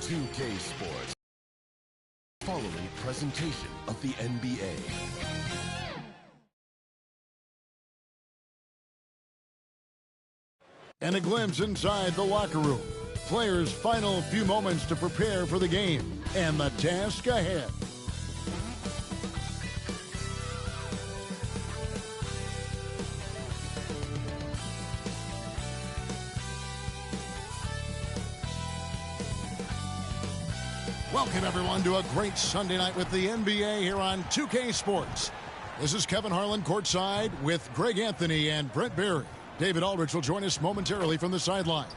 2K Sports. Following presentation of the NBA. And a glimpse inside the locker room. Players' final few moments to prepare for the game and the task ahead. Welcome, everyone, to a great Sunday night with the NBA here on 2K Sports. This is Kevin Harlan courtside with Greg Anthony and Brent Barry. David Aldrich will join us momentarily from the sidelines.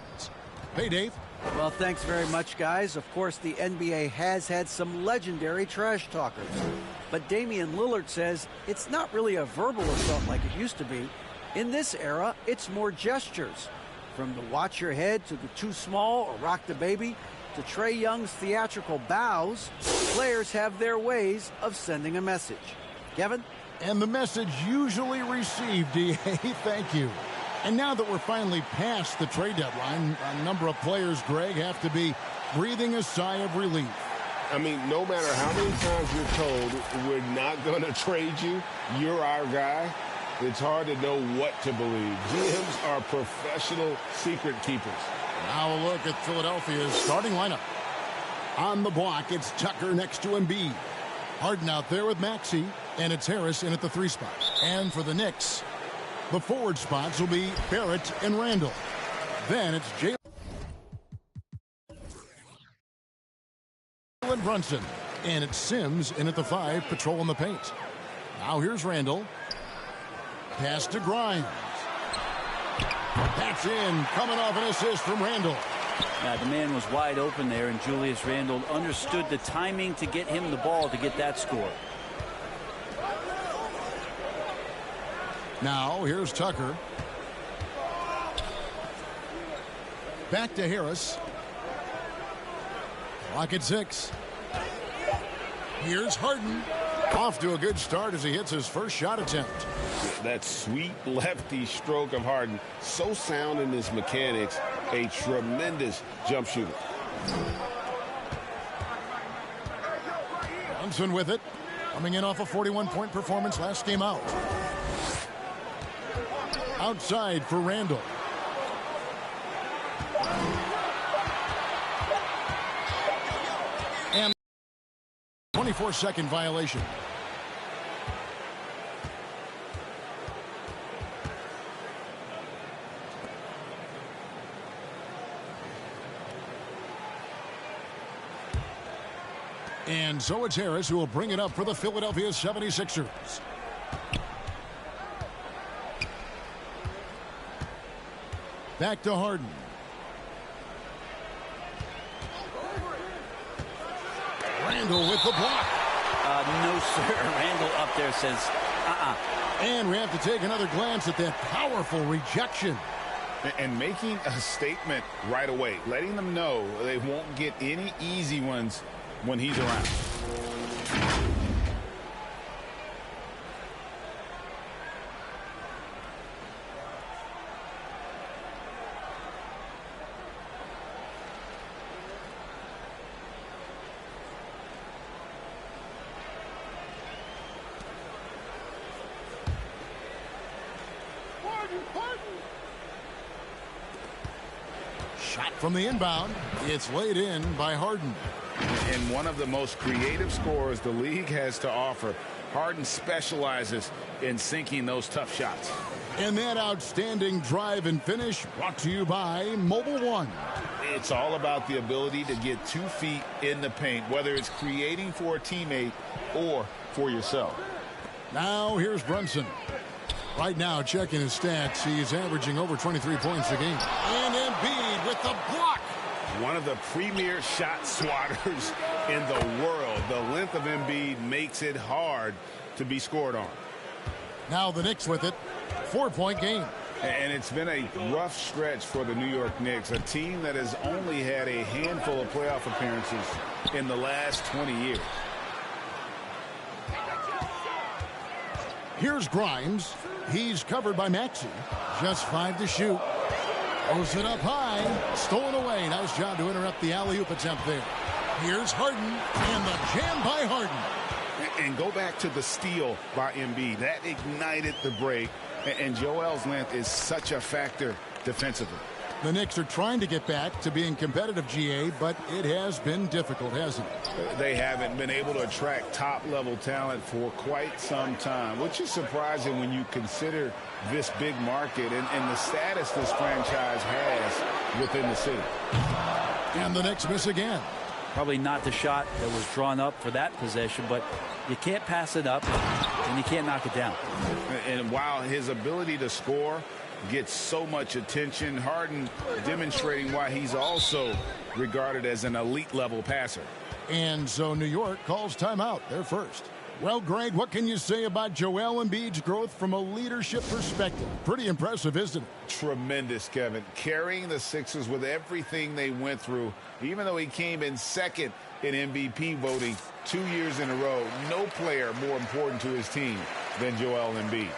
Hey, Dave. Well, thanks very much, guys. Of course, the NBA has had some legendary trash talkers. But Damian Lillard says it's not really a verbal assault like it used to be. In this era, it's more gestures. From the watch your head to the too small or rock the baby to Trae Young's theatrical bows, players have their ways of sending a message. Kevin? And the message usually received, DA. Thank you. And now that we're finally past the trade deadline, a number of players, Greg, have to be breathing a sigh of relief. I mean, no matter how many times you're told we're not going to trade you, you're our guy, it's hard to know what to believe. GMs are professional secret keepers. Now a look at Philadelphia's starting lineup. On the block, it's Tucker next to Embiid. Harden out there with Maxey, and it's Harris in at the 3 spot. And for the Knicks, the forward spots will be Barrett and Randall. Then it's Jalen Brunson. And it's Sims in at the 5, patrolling the paint. Now here's Randall. Pass to Grimes. That's in, coming off an assist from Randall. Now, the man was wide open there, and Julius Randle understood the timing to get him the ball to get that score. Now, here's Tucker. Back to Harris. Clock at 6. Here's Harden. Off to a good start as he hits his first shot attempt. That sweet lefty stroke of Harden, so sound in his mechanics, a tremendous jump shooter. Brunson with it, coming in off a 41-point performance last game out. Outside for Randall. And 24-second violation. And so it's Harris who will bring it up for the Philadelphia 76ers. Back to Harden. Randall with the block. No, sir. Randall up there says, And we have to take another glance at that powerful rejection. And making a statement right away, letting them know they won't get any easy ones when he's around. Shot from the inbound. It's laid in by Harden. And one of the most creative scorers the league has to offer. Harden specializes in sinking those tough shots. And that outstanding drive and finish brought to you by Mobile One. It's all about the ability to get 2 feet in the paint, whether it's creating for a teammate or for yourself. Now here's Brunson. Right now, checking his stats, he's averaging over 23 points a game. And Embiid with the block. One of the premier shot swatters in the world. The length of Embiid makes it hard to be scored on. Now the Knicks with it. 4-point game. And it's been a rough stretch for the New York Knicks, a team that has only had a handful of playoff appearances in the last 20 years. Here's Grimes. He's covered by Maxey. Just 5 to shoot. Throws it up high. Stolen away. Nice job to interrupt the alley-oop attempt there. Here's Harden. And the jam by Harden. And go back to the steal by Embiid. That ignited the break. And Joel's length is such a factor defensively. The Knicks are trying to get back to being competitive, GA, but it has been difficult, hasn't it? They haven't been able to attract top-level talent for quite some time, which is surprising when you consider this big market and the status this franchise has within the city. And the Knicks miss again. Probably not the shot that was drawn up for that possession, but you can't pass it up and you can't knock it down. And while his ability to score gets so much attention, Harden demonstrating why he's also regarded as an elite level passer. And so New York calls timeout. They're first. Well, Greg, what can you say about Joel Embiid's growth from a leadership perspective? Pretty impressive, isn't it? Tremendous, Kevin. Carrying the Sixers with everything they went through, even though he came in second in MVP voting 2 years in a row. No player more important to his team than Joel Embiid.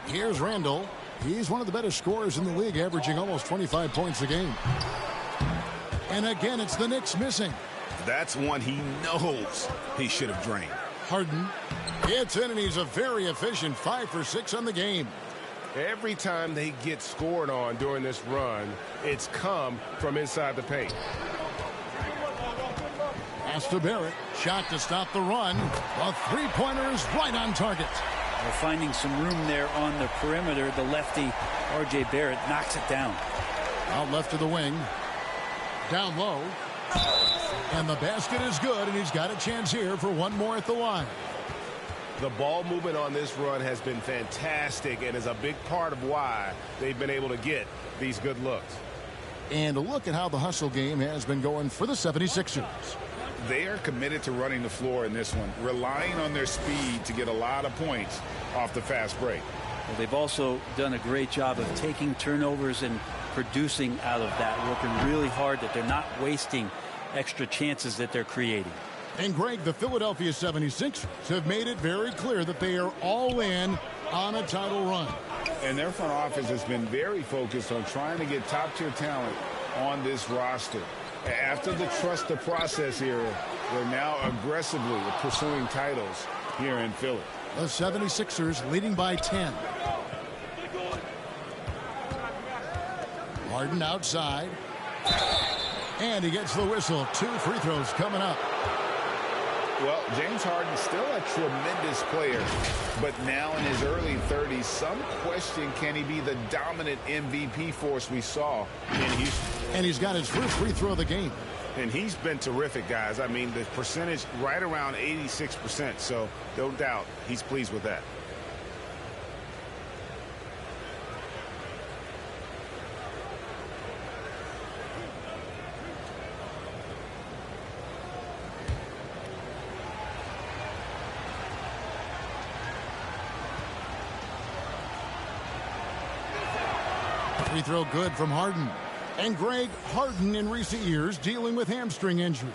Here's Randall. He's one of the better scorers in the league, averaging almost 25 points a game. And again, it's the Knicks missing. That's one he knows he should have drained. Harden gets in, and he's a very efficient 5 for 6 on the game. Every time they get scored on during this run, it's come from inside the paint. Pass to Barrett. Shot to stop the run. A three-pointer is right on target. They're finding some room there on the perimeter. The lefty, R.J. Barrett, knocks it down. Out left to the wing. Down low. And the basket is good, and he's got a chance here for one more at the line. The ball movement on this run has been fantastic and is a big part of why they've been able to get these good looks. And a look at how the hustle game has been going for the 76ers. They are committed to running the floor in this one, relying on their speed to get a lot of points off the fast break. Well, they've also done a great job of taking turnovers and producing out of that, working really hard that they're not wasting extra chances that they're creating. And Greg, the Philadelphia 76ers have made it very clear that they are all in on a title run. And their front office has been very focused on trying to get top-tier talent on this roster. After the trust the process era, they're now aggressively pursuing titles here in Philly. The 76ers leading by 10. Harden outside. And he gets the whistle. 2 free throws coming up. Well, James Harden still a tremendous player, but now in his early 30s, some question, can he be the dominant MVP force we saw in Houston? And he's got his first free throw of the game. And he's been terrific, guys. I mean, the percentage right around 86%, so no doubt he's pleased with that. Free throw good from Harden. And Greg, Harden in recent years dealing with hamstring injuries.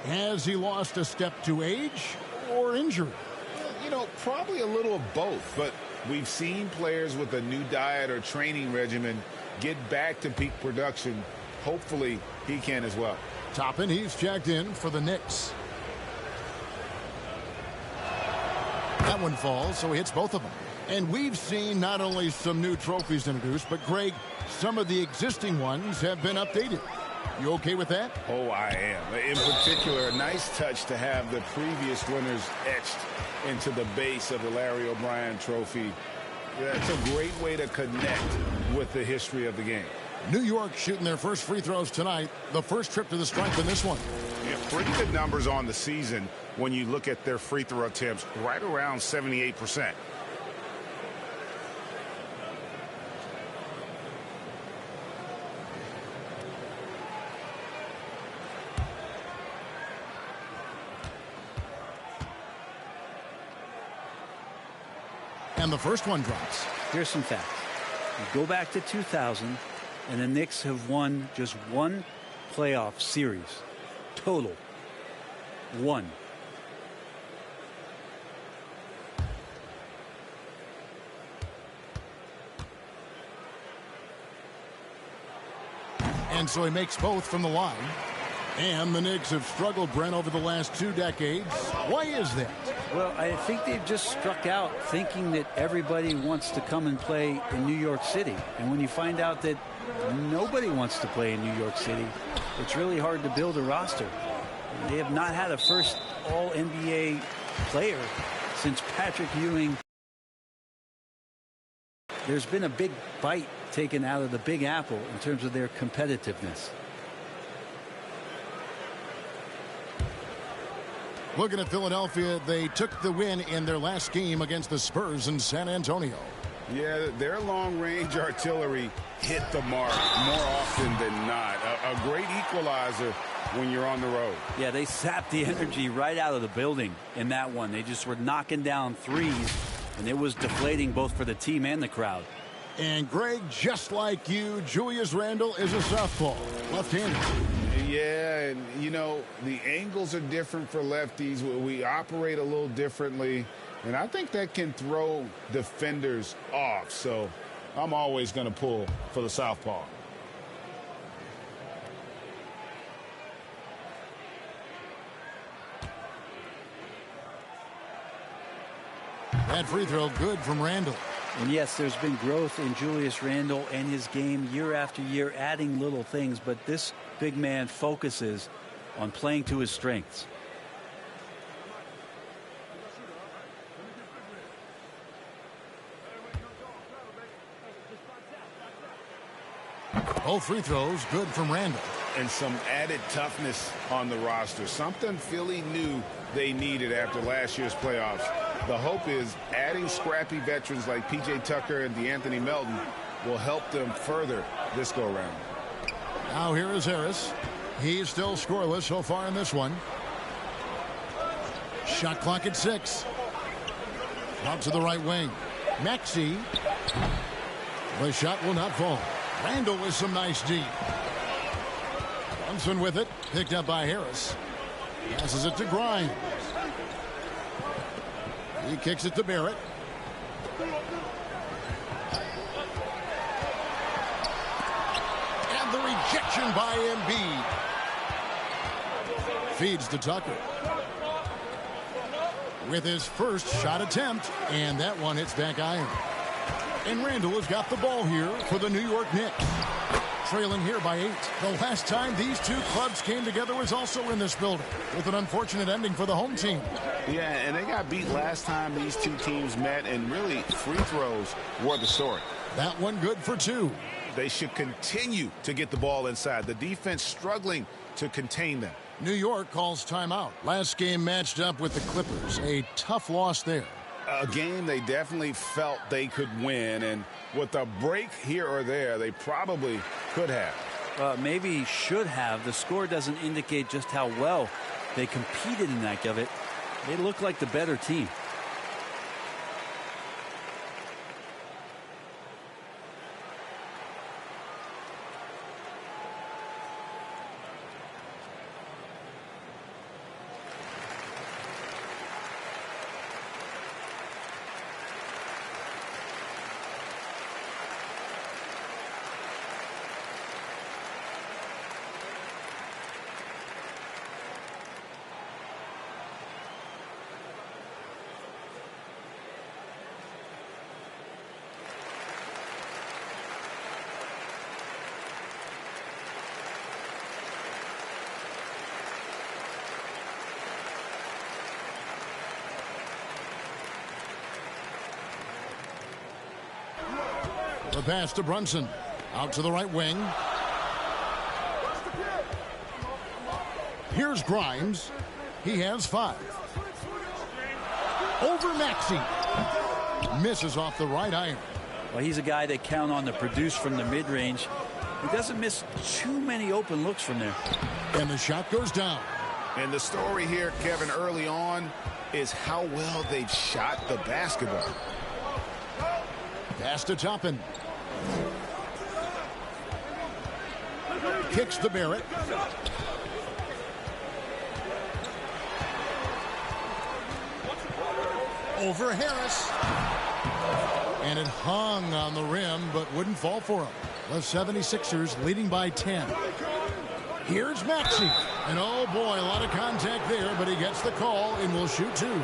Has he lost a step to age or injury? You know, probably a little of both, but we've seen players with a new diet or training regimen get back to peak production. Hopefully he can as well. Toppin, he's checked in for the Knicks. That one falls, so he hits both of them. And we've seen not only some new trophies introduced, but, Greg, some of the existing ones have been updated. You okay with that? Oh, I am. In particular, a nice touch to have the previous winners etched into the base of the Larry O'Brien trophy. That's a great way to connect with the history of the game. New York shooting their first free throws tonight. The first trip to the stripe in this one. Yeah, pretty good numbers on the season when you look at their free throw attempts, right around 78%. And the first one drops. Here's some facts. You go back to 2000, and the Knicks have won just one playoff series. Total. One. And so he makes both from the line. And the Knicks have struggled, Brent, over the last 2 decades. Why is that? Well, I think they've just struck out thinking that everybody wants to come and play in New York City. And when you find out that nobody wants to play in New York City, it's really hard to build a roster. They have not had a first All-NBA player since Patrick Ewing. There's been a big bite taken out of the Big Apple in terms of their competitiveness. Looking at Philadelphia, they took the win in their last game against the Spurs in San Antonio. Yeah, their long-range artillery hit the mark more often than not. A great equalizer when you're on the road. Yeah, they sapped the energy right out of the building in that one. They just were knocking down threes, and it was deflating both for the team and the crowd. And, Greg, just like you, Julius Randle is a southpaw, left-handed. Yeah, and, you know, the angles are different for lefties. We operate a little differently, and I think that can throw defenders off. So I'm always going to pull for the southpaw. That free throw good from Randle. And yes, there's been growth in Julius Randle and his game year after year, adding little things, but this big man focuses on playing to his strengths. Both free throws good from Randle. And some added toughness on the roster. Something Philly knew they needed after last year's playoffs. The hope is adding scrappy veterans like P.J. Tucker and DeAnthony Melton will help them further this go-round. Now here is Harris. He's still scoreless so far in this one. Shot clock at 6. Out to the right wing. Maxey. The shot will not fall. Randle with some nice deep. Thompson with it. Picked up by Harris. Passes it to Grimes. He kicks it to Barrett. And the rejection by Embiid. Feeds to Tucker. With his first shot attempt, and that one hits back iron. And Randle has got the ball here for the New York Knicks. Trailing here by 8. The last time these two clubs came together was also in this building, with an unfortunate ending for the home team. Yeah, and they got beat last time these two teams met, and really free throws were the story. That one good for 2. They should continue to get the ball inside. The defense struggling to contain them. New York calls timeout. Last game matched up with the Clippers. A tough loss there. A game they definitely felt they could win, and with a break here or there, they probably could have. Maybe should have. The score doesn't indicate just how well they competed in that of it. They look like the better team. The pass to Brunson. Out to the right wing. Here's Grimes. He has 5. Over Maxey. Misses off the right iron. Well, he's a guy that count on to produce from the mid-range. He doesn't miss too many open looks from there. And the shot goes down. And the story here, Kevin, early on is how well they've shot the basketball. Pass to Toppin. Kicks to Barrett. Over Harris. And it hung on the rim, but wouldn't fall for him. The 76ers leading by 10. Here's Maxey. And oh boy, a lot of contact there, but he gets the call and will shoot 2.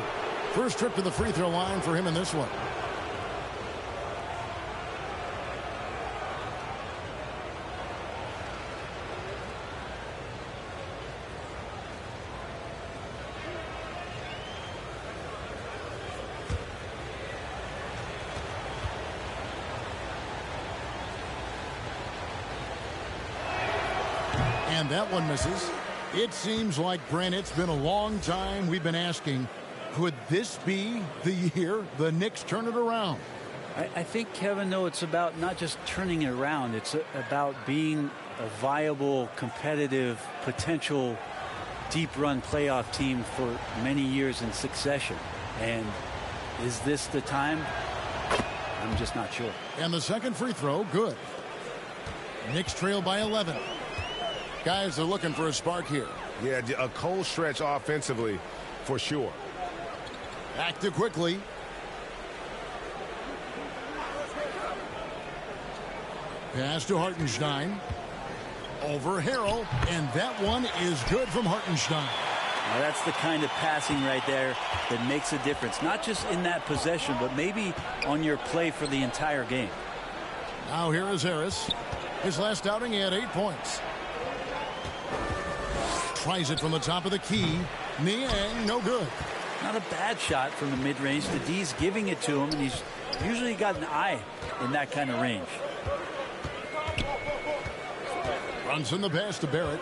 First trip to the free throw line for him in this one. And that one misses. It seems like, Brent, it's been a long time we've been asking, could this be the year the Knicks turn it around? I think, Kevin, though, it's about not just turning it around. It's about being a viable, competitive, potential deep-run playoff team for many years in succession. And is this the time? I'm just not sure. And the second free throw, good. Knicks trail by 11. Guys are looking for a spark here. Yeah, a cold stretch offensively for sure. Active quickly. Pass to Hartenstein. Over Harrell. And that one is good from Hartenstein. Now that's the kind of passing right there that makes a difference. Not just in that possession, but maybe on your play for the entire game. Now here is Harris. His last outing, he had 8 points. Tries it from the top of the key. Niang, no good. Not a bad shot from the mid-range. The D's giving it to him, and he's usually got an eye in that kind of range. Brunson the pass to Barrett.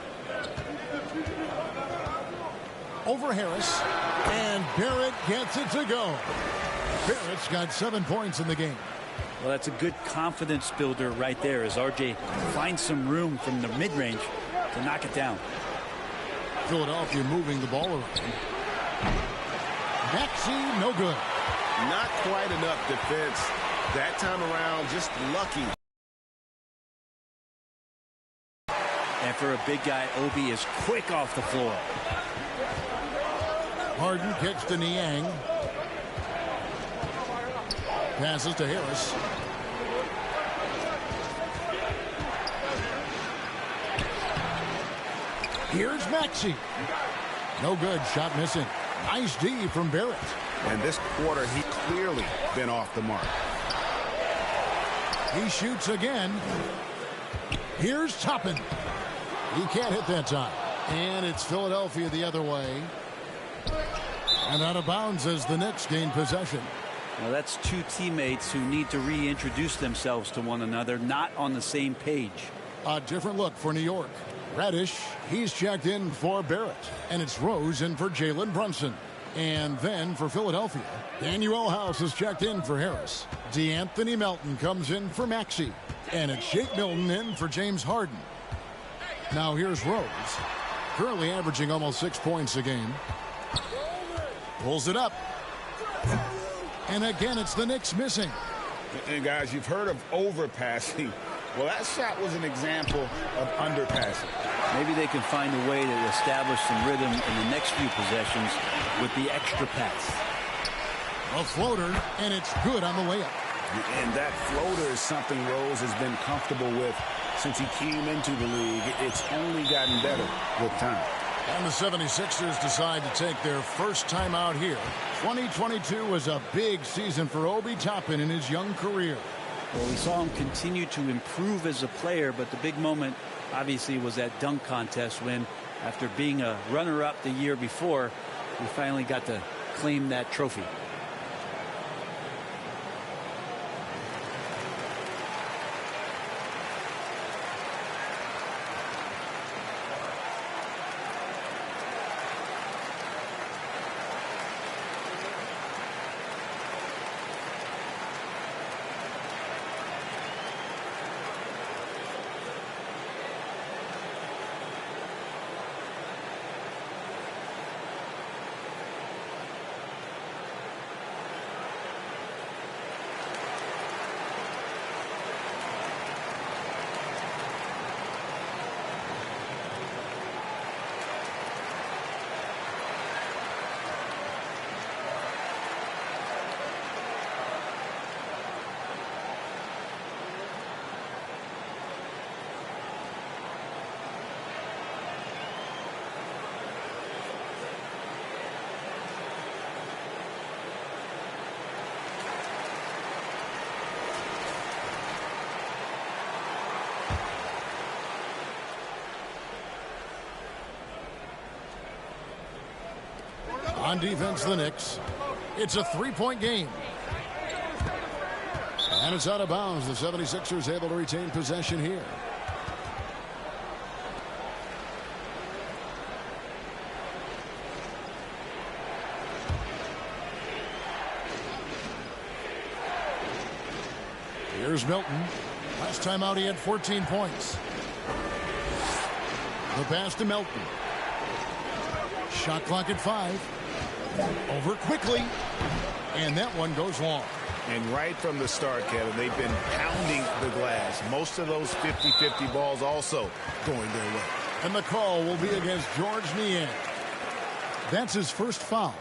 Over Harris. And Barrett gets it to go. Barrett's got 7 points in the game. Well, that's a good confidence builder right there as RJ finds some room from the mid-range to knock it down. Philadelphia moving the ball around. Maxey, no good. Not quite enough defense that time around, just lucky. And for a big guy, Obi is quick off the floor. Harden kicks to Niang. Passes to Harris. Here's Maxey. No good. Shot missing. Nice D from Barrett. And this quarter, he clearly been off the mark. He shoots again. Here's Toppin. He can't hit that time. And it's Philadelphia the other way. And out of bounds as the Knicks gain possession. Well, that's two teammates who need to reintroduce themselves to one another, not on the same page. A different look for New York. Reddish, he's checked in for Barrett. And it's Rose in for Jalen Brunson. And then for Philadelphia, Daniel House is checked in for Harris. DeAnthony Melton comes in for Maxey. And it's Shake Milton in for James Harden. Now here's Rose, currently averaging almost 6 points a game. Pulls it up. And again, it's the Knicks missing. And guys, you've heard of overpassing. Well, that shot was an example of underpassing. Maybe they can find a way to establish some rhythm in the next few possessions with the extra pass. A floater, and it's good on the layup. And that floater is something Rose has been comfortable with since he came into the league. It's only gotten better with time. And the 76ers decide to take their first time out here. 2022 was a big season for Obi Toppin in his young career. Well, we saw him continue to improve as a player, but the big moment obviously was that dunk contest when, after being a runner-up the year before, we finally got to claim that trophy. On defense, the Knicks. It's a three-point game. And it's out of bounds. The 76ers able to retain possession here. Here's Milton. Last time out, he had 14 points. The pass to Milton. Shot clock at 5. Over quickly. And that one goes long. And right from the start, Kevin, they've been pounding the glass. Most of those 50-50 balls also going their way. And the call will be against George Niang. That's his first foul.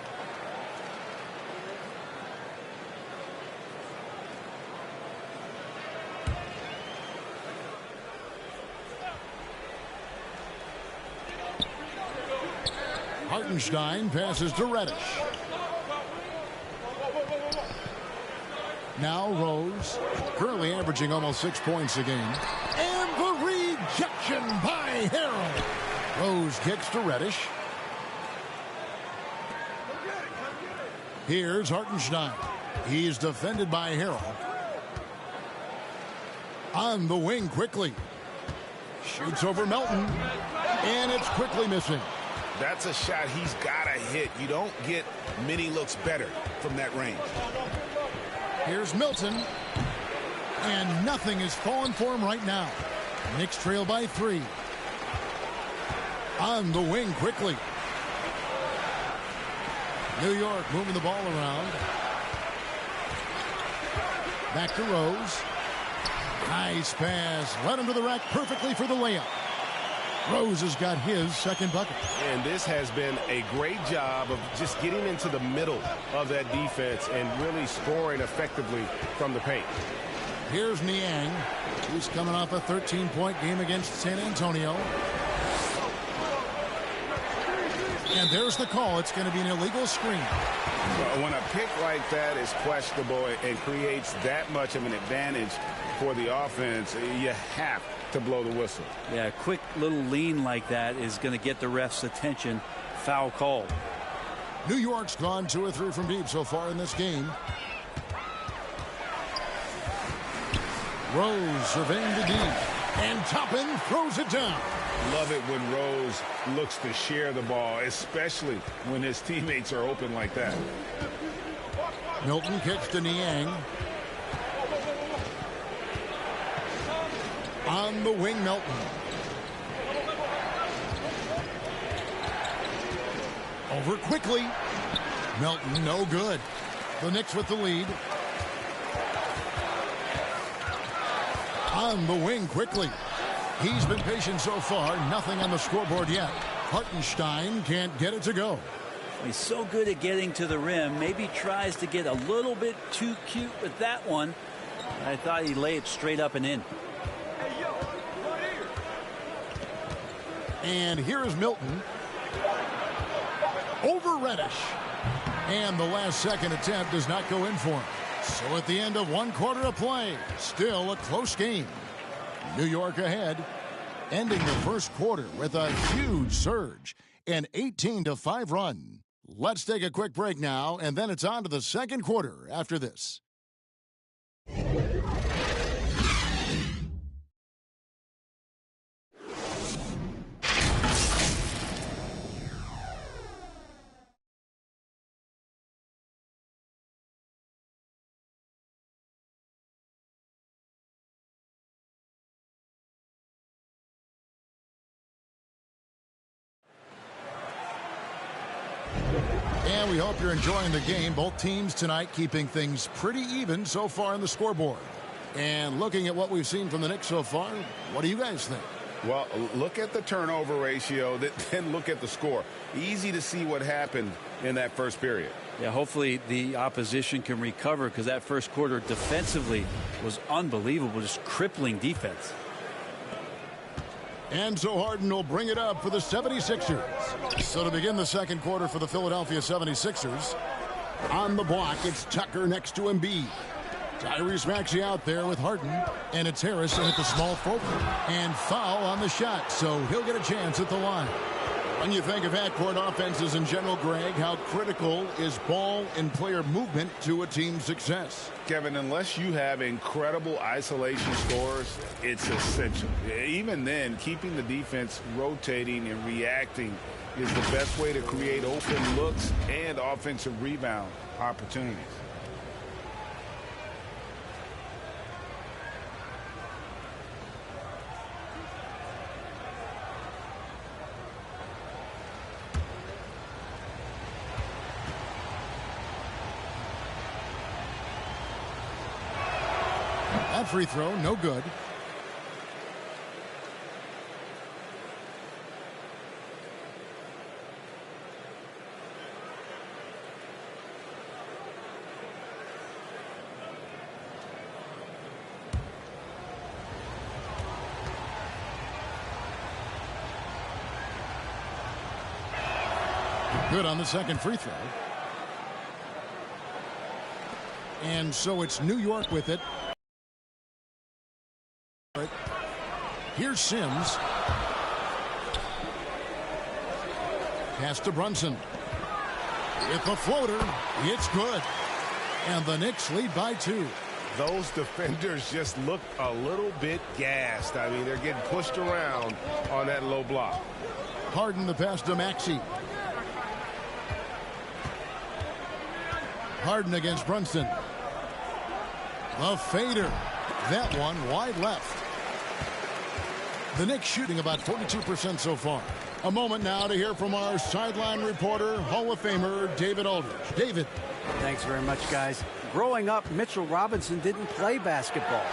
Hartenstein passes to Reddish. Now Rose, currently averaging almost 6 points a game. And the rejection by Harrell. Rose kicks to Reddish. Here's Hartenstein. He's defended by Harrell. On the wing quickly. Shoots over Melton. And it's quickly missing. That's a shot he's got to hit. You don't get many looks better from that range. Here's Milton. And nothing is falling for him right now. Knicks trail by 3. On the wing quickly. New York moving the ball around. Back to Rose. Nice pass. Led him to the rack perfectly for the layup. Rose has got his second bucket. And this has been a great job of just getting into the middle of that defense and really scoring effectively from the paint. Here's Niang. He's coming off a 13-point game against San Antonio. And there's the call. It's going to be an illegal screen. When a pick like that is questionable and creates that much of an advantage for the offense, you have to blow the whistle. Yeah, a quick little lean like that is going to get the ref's attention. Foul call. New York's gone 2 or 3 from deep so far in this game. Rose surveying the deep. And Toppin throws it down. Love it when Rose looks to share the ball, especially when his teammates are open like that. Milton kicks to Niang. On the wing, Milton. Over quickly. Milton, no good. The Knicks with the lead. On the wing quickly. He's been patient so far. Nothing on the scoreboard yet. Hartenstein can't get it to go. He's so good at getting to the rim. Maybe tries to get a little bit too cute with that one. I thought he'd lay it straight up and in. And here is Milton. Over Reddish. And the last second attempt does not go in for him. So at the end of 1 quarter of play, still a close game. New York ahead, ending the first quarter with a huge surge, an 18-5 run. Let's take a quick break now, and then it's on to the second quarter after this. And we hope you're enjoying the game. Both teams tonight keeping things pretty even so far in the scoreboard. And looking at what we've seen from the Knicks so far, what do you guys think? Well, look at the turnover ratio, then look at the score. Easy to see what happened in that first period. Yeah, hopefully the opposition can recover, because that first quarter defensively was unbelievable, just crippling defense. And so Harden will bring it up for the 76ers. So to begin the second quarter for the Philadelphia 76ers, on the block, it's Tucker next to Embiid. Tyrese Maxey out there with Harden, and it's Harrison at the small forward. And foul on the shot, so he'll get a chance at the line. When you think of half-court offenses in general, Greg, how critical is ball and player movement to a team's success? Kevin, unless you have incredible isolation scores, it's essential. Even then, keeping the defense rotating and reacting is the best way to create open looks and offensive rebound opportunities. That free throw, no good. Good on the second free throw. And so it's New York with it. Here's Sims. Pass to Brunson. With the floater, it's good. And the Knicks lead by 2. Those defenders just look a little bit gassed. I mean, they're getting pushed around on that low block. Harden the pass to Maxey. Harden against Brunson. The fader. That one wide left. The Knicks shooting about 42% so far. A moment now to hear from our sideline reporter, Hall of Famer David Aldridge. David. Thanks very much, guys. Growing up, Mitchell Robinson didn't play basketball,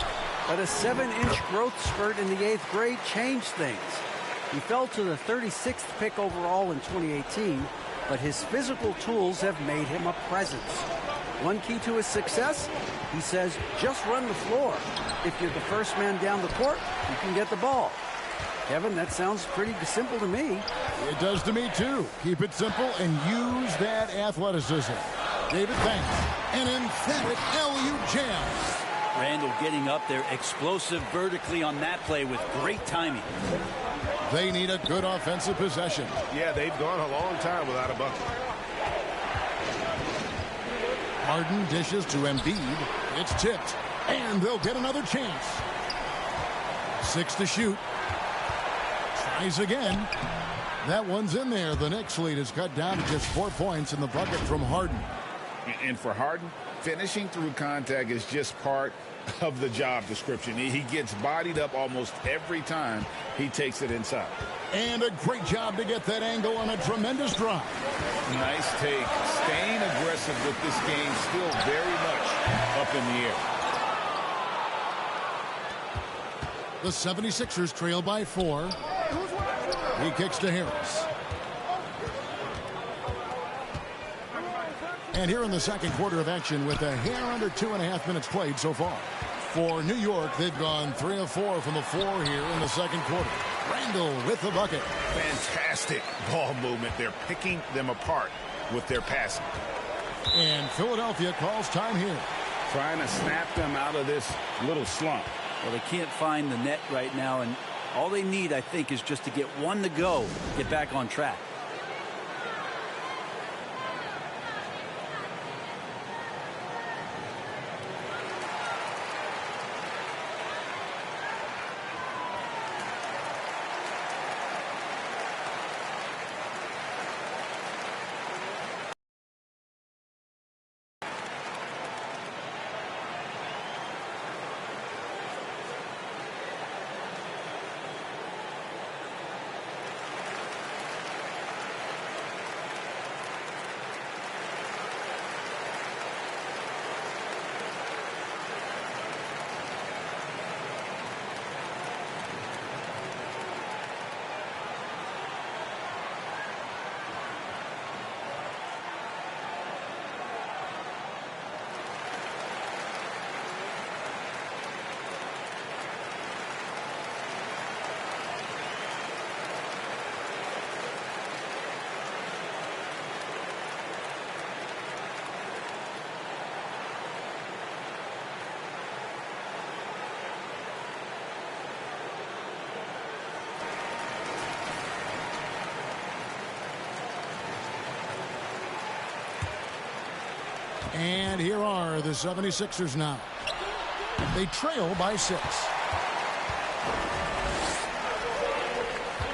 but a 7-inch growth spurt in the 8th grade changed things. He fell to the 36th pick overall in 2018, but his physical tools have made him a presence. One key to his success, he says, just run the floor. If you're the first man down the court, you can get the ball. Kevin, that sounds pretty simple to me. It does to me, too. Keep it simple and use that athleticism. David, thanks. An emphatic LU jam. Randall getting up there, explosive vertically on that play with great timing. They need a good offensive possession. Yeah, they've gone a long time without a bucket. Harden dishes to Embiid. It's tipped. And they'll get another chance. 6 to shoot. Tries again. That one's in there. The Knicks lead is cut down to just 4 points in the bucket from Harden. And for Harden, finishing through contact is just part of the job description. He gets bodied up almost every time he takes it inside. And a great job to get that angle on a tremendous drive. Nice take. Staying aggressive with this game, still very much up in the air. The 76ers trail by 4. He kicks to Harris. And here in the second quarter of action with a hair under 2.5 minutes played so far. For New York, they've gone 3 of 4 from the floor here in the second quarter. Randall with the bucket. Fantastic ball movement. They're picking them apart with their passing. And Philadelphia calls time here. Trying to snap them out of this little slump. Well, they can't find the net right now, and all they need, I think, is just to get one to go, get back on track. And here are the 76ers now. They trail by 6.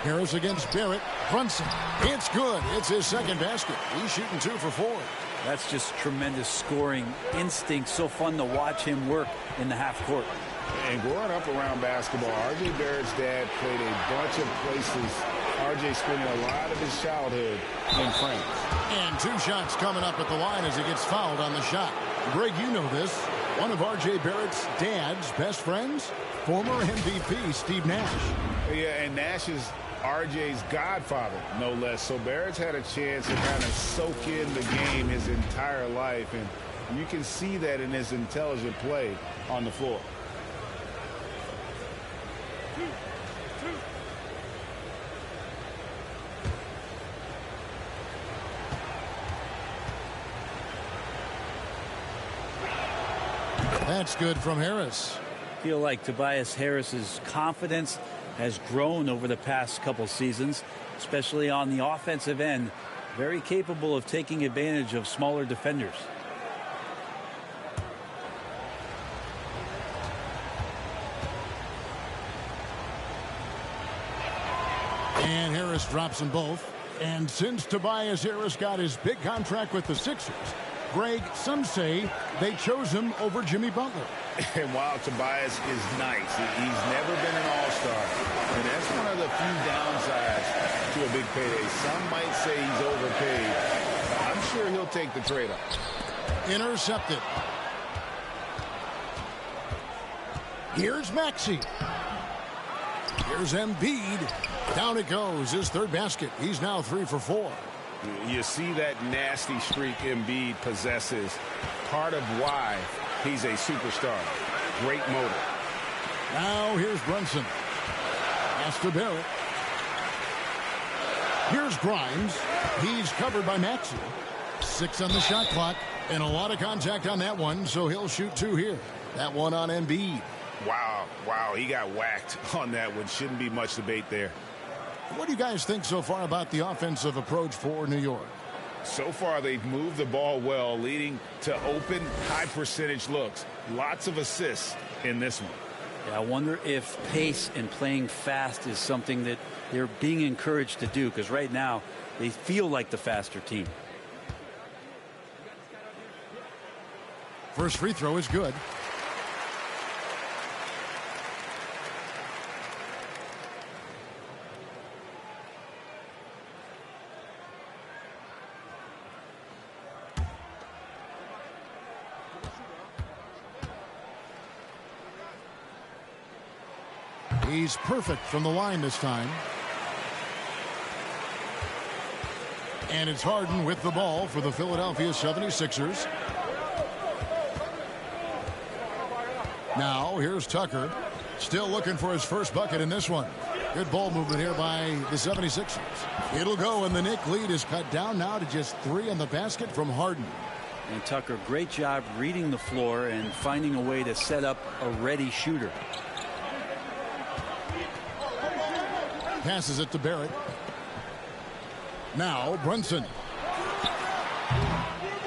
Harris against Barrett. Brunson. It's good. It's his second basket. He's shooting 2 for 4. That's just tremendous scoring instinct. So fun to watch him work in the half court. And growing up around basketball, R.J. Barrett's dad played a bunch of places. R.J. spending a lot of his childhood in France. And 2 shots coming up at the line as he gets fouled on the shot. Greg, you know this. One of R.J. Barrett's dad's best friends, former MVP Steve Nash. Yeah, and Nash is R.J.'s godfather, no less. So Barrett's had a chance to kind of soak in the game his entire life. And you can see that in his intelligent play on the floor. That's good from Harris. I feel like Tobias Harris's confidence has grown over the past couple seasons, especially on the offensive end. Very capable of taking advantage of smaller defenders. And Harris drops them both. And since Tobias Harris got his big contract with the Sixers, Greg, some say they chose him over Jimmy Butler. And while Tobias is nice, he's never been an all-star. And that's one of the few downsides to a big payday. Some might say he's overpaid. I'm sure he'll take the trade-off. Intercepted. Here's Maxey. Here's Embiid. Down it goes. His third basket. He's now 3 for 4. You see that nasty streak Embiid possesses. Part of why he's a superstar. Great motor. Now here's Brunson. Pass to Barrett. Here's Grimes. He's covered by Maxey. 6 on the shot clock. And a lot of contact on that one, so he'll shoot 2 here. That one on Embiid. Wow, he got whacked on that one. Shouldn't be much debate there. What do you guys think so far about the offensive approach for New York? So far, they've moved the ball well, leading to open, high-percentage looks. Lots of assists in this one. Yeah, I wonder if pace and playing fast is something that they're being encouraged to do, because right now they feel like the faster team. First free throw is good. He's perfect from the line this time. And it's Harden with the ball for the Philadelphia 76ers. Now here's Tucker. Still looking for his first bucket in this one. Good ball movement here by the 76ers. It'll go, and the Knicks lead is cut down now to just 3 on the basket from Harden. And Tucker, great job reading the floor and finding a way to set up a ready shooter. Passes it to Barrett. Now Brunson.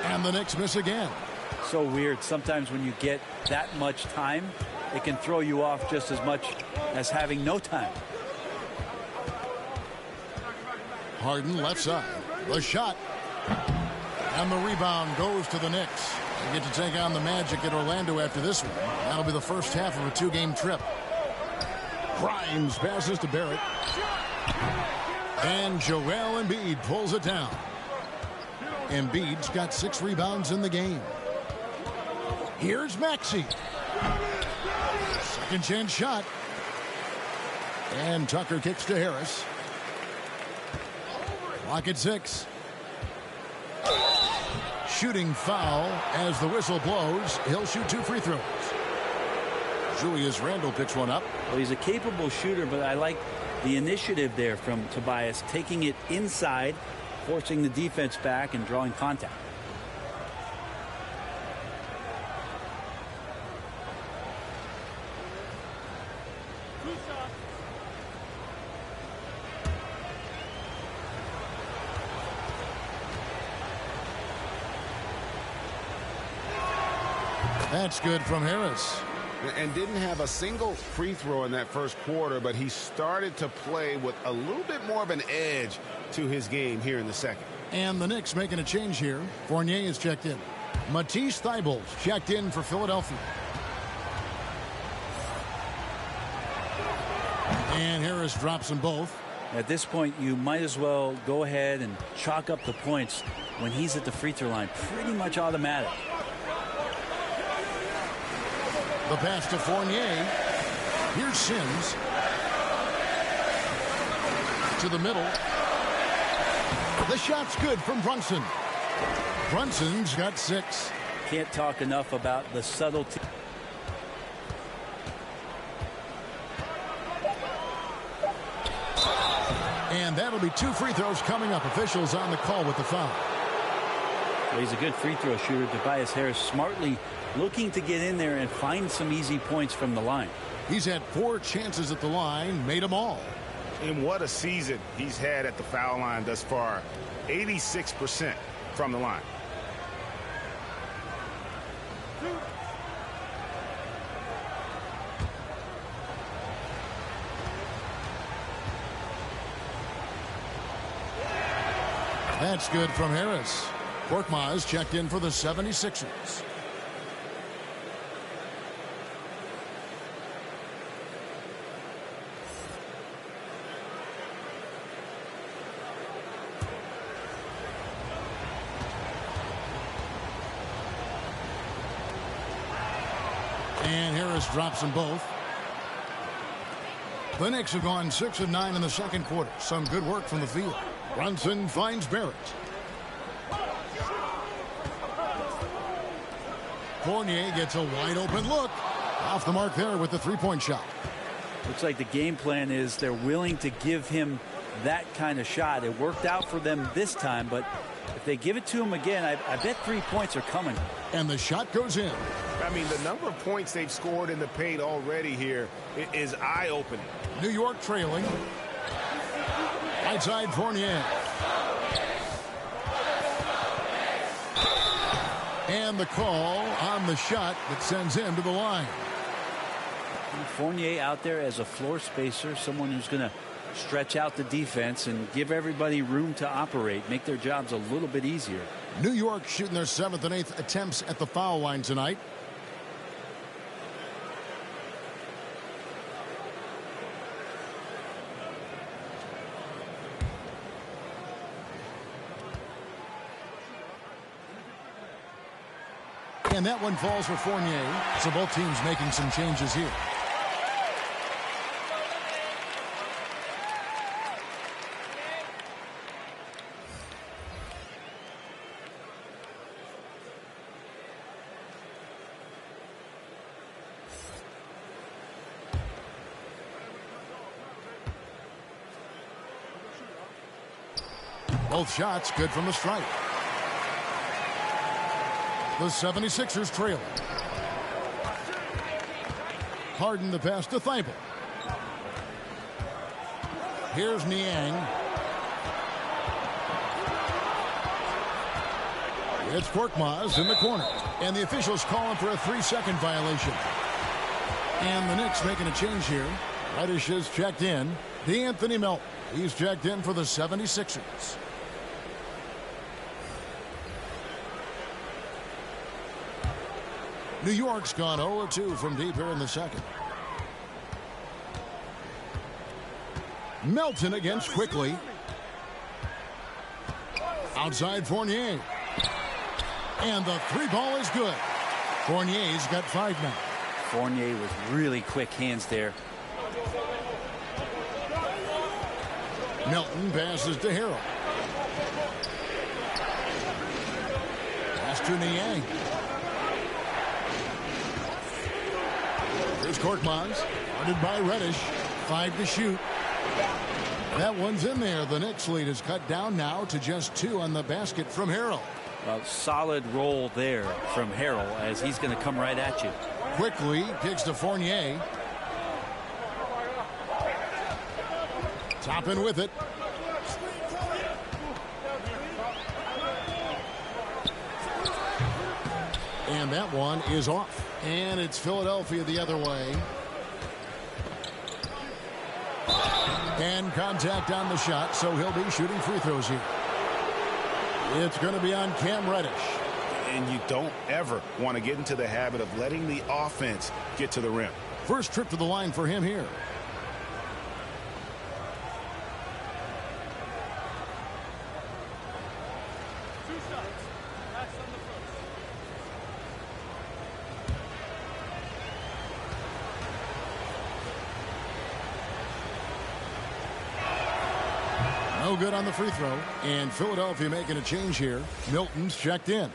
And the Knicks miss again. So weird. Sometimes when you get that much time, it can throw you off just as much as having no time. Harden left side. The shot. And the rebound goes to the Knicks. They get to take on the Magic at Orlando after this one. That'll be the first half of a 2-game trip. Grimes passes to Barrett. And Joel Embiid pulls it down. Embiid's got 6 rebounds in the game. Here's Maxey. Second chance shot. And Tucker kicks to Harris. Clock at 6. Shooting foul as the whistle blows. He'll shoot 2 free throws. Julius Randle picks one up. Well, he's a capable shooter, but I like the initiative there from Tobias, taking it inside, forcing the defense back, and drawing contact. That's good from Harris. And didn't have a single free throw in that first quarter, but he started to play with a little bit more of an edge to his game here in the second. And the Knicks making a change here. Fournier is checked in. Matisse Thybulle's checked in for Philadelphia. And Harris drops them both. At this point, you might as well go ahead and chalk up the points when he's at the free throw line. Pretty much automatic. The pass to Fournier. Here's Sims. To the middle. The shot's good from Brunson. Brunson's got 6. Can't talk enough about the subtlety. And that'll be 2 free throws coming up. Officials on the call with the foul. Well, he's a good free throw shooter. Tobias Harris smartly looking to get in there and find some easy points from the line. He's had 4 chances at the line, made them all. And what a season he's had at the foul line thus far. 86% from the line. That's good from Harris. Korkmaz checked in for the 76ers. And Harris drops them both. The Knicks have gone 6 of 9 in the second quarter. Some good work from the field. Brunson finds Barrett. Fournier gets a wide open look. Off the mark there with the three-point shot. Looks like the game plan is they're willing to give him that kind of shot. It worked out for them this time, but if they give it to him again, I bet 3 points are coming. And the shot goes in. I mean, the number of points they've scored in the paint already here is eye-opening. New York trailing. Right side Fournier. And the call on the shot that sends him to the line. Fournier out there as a floor spacer, someone who's going to stretch out the defense and give everybody room to operate, make their jobs a little bit easier. New York shooting their 7th and 8th attempts at the foul line tonight. And that one falls for Fournier. So both teams making some changes here. Both shots good from the stripe. The 76ers trail. Harden the pass to Thibault. Here's Niang. It's Korkmaz in the corner. And the officials calling for a 3-second violation. And the Knicks making a change here. Reddish is checked in. D'Anthony Melton. He's checked in for the 76ers. New York's gone 0-2 from deep here in the second. Melton against Quickly. Outside Fournier. And the 3 ball is good. Fournier's got 5 now. Fournier with really quick hands there. Melton passes to Harrell. Pass to Niang. Here's Korkmaz, guarded by Reddish. 5 to shoot. That one's in there. The Knicks lead is cut down now to just 2 on the basket from Harrell. A solid roll there from Harrell as he's going to come right at you. Quickly kicks to Fournier. Toppin with it. And that one is off. And it's Philadelphia the other way. And contact on the shot, so he'll be shooting free throws here. It's going to be on Cam Reddish. And you don't ever want to get into the habit of letting the offense get to the rim. First trip to the line for him here. No good on the free throw. And Philadelphia making a change here. Milton's checked in.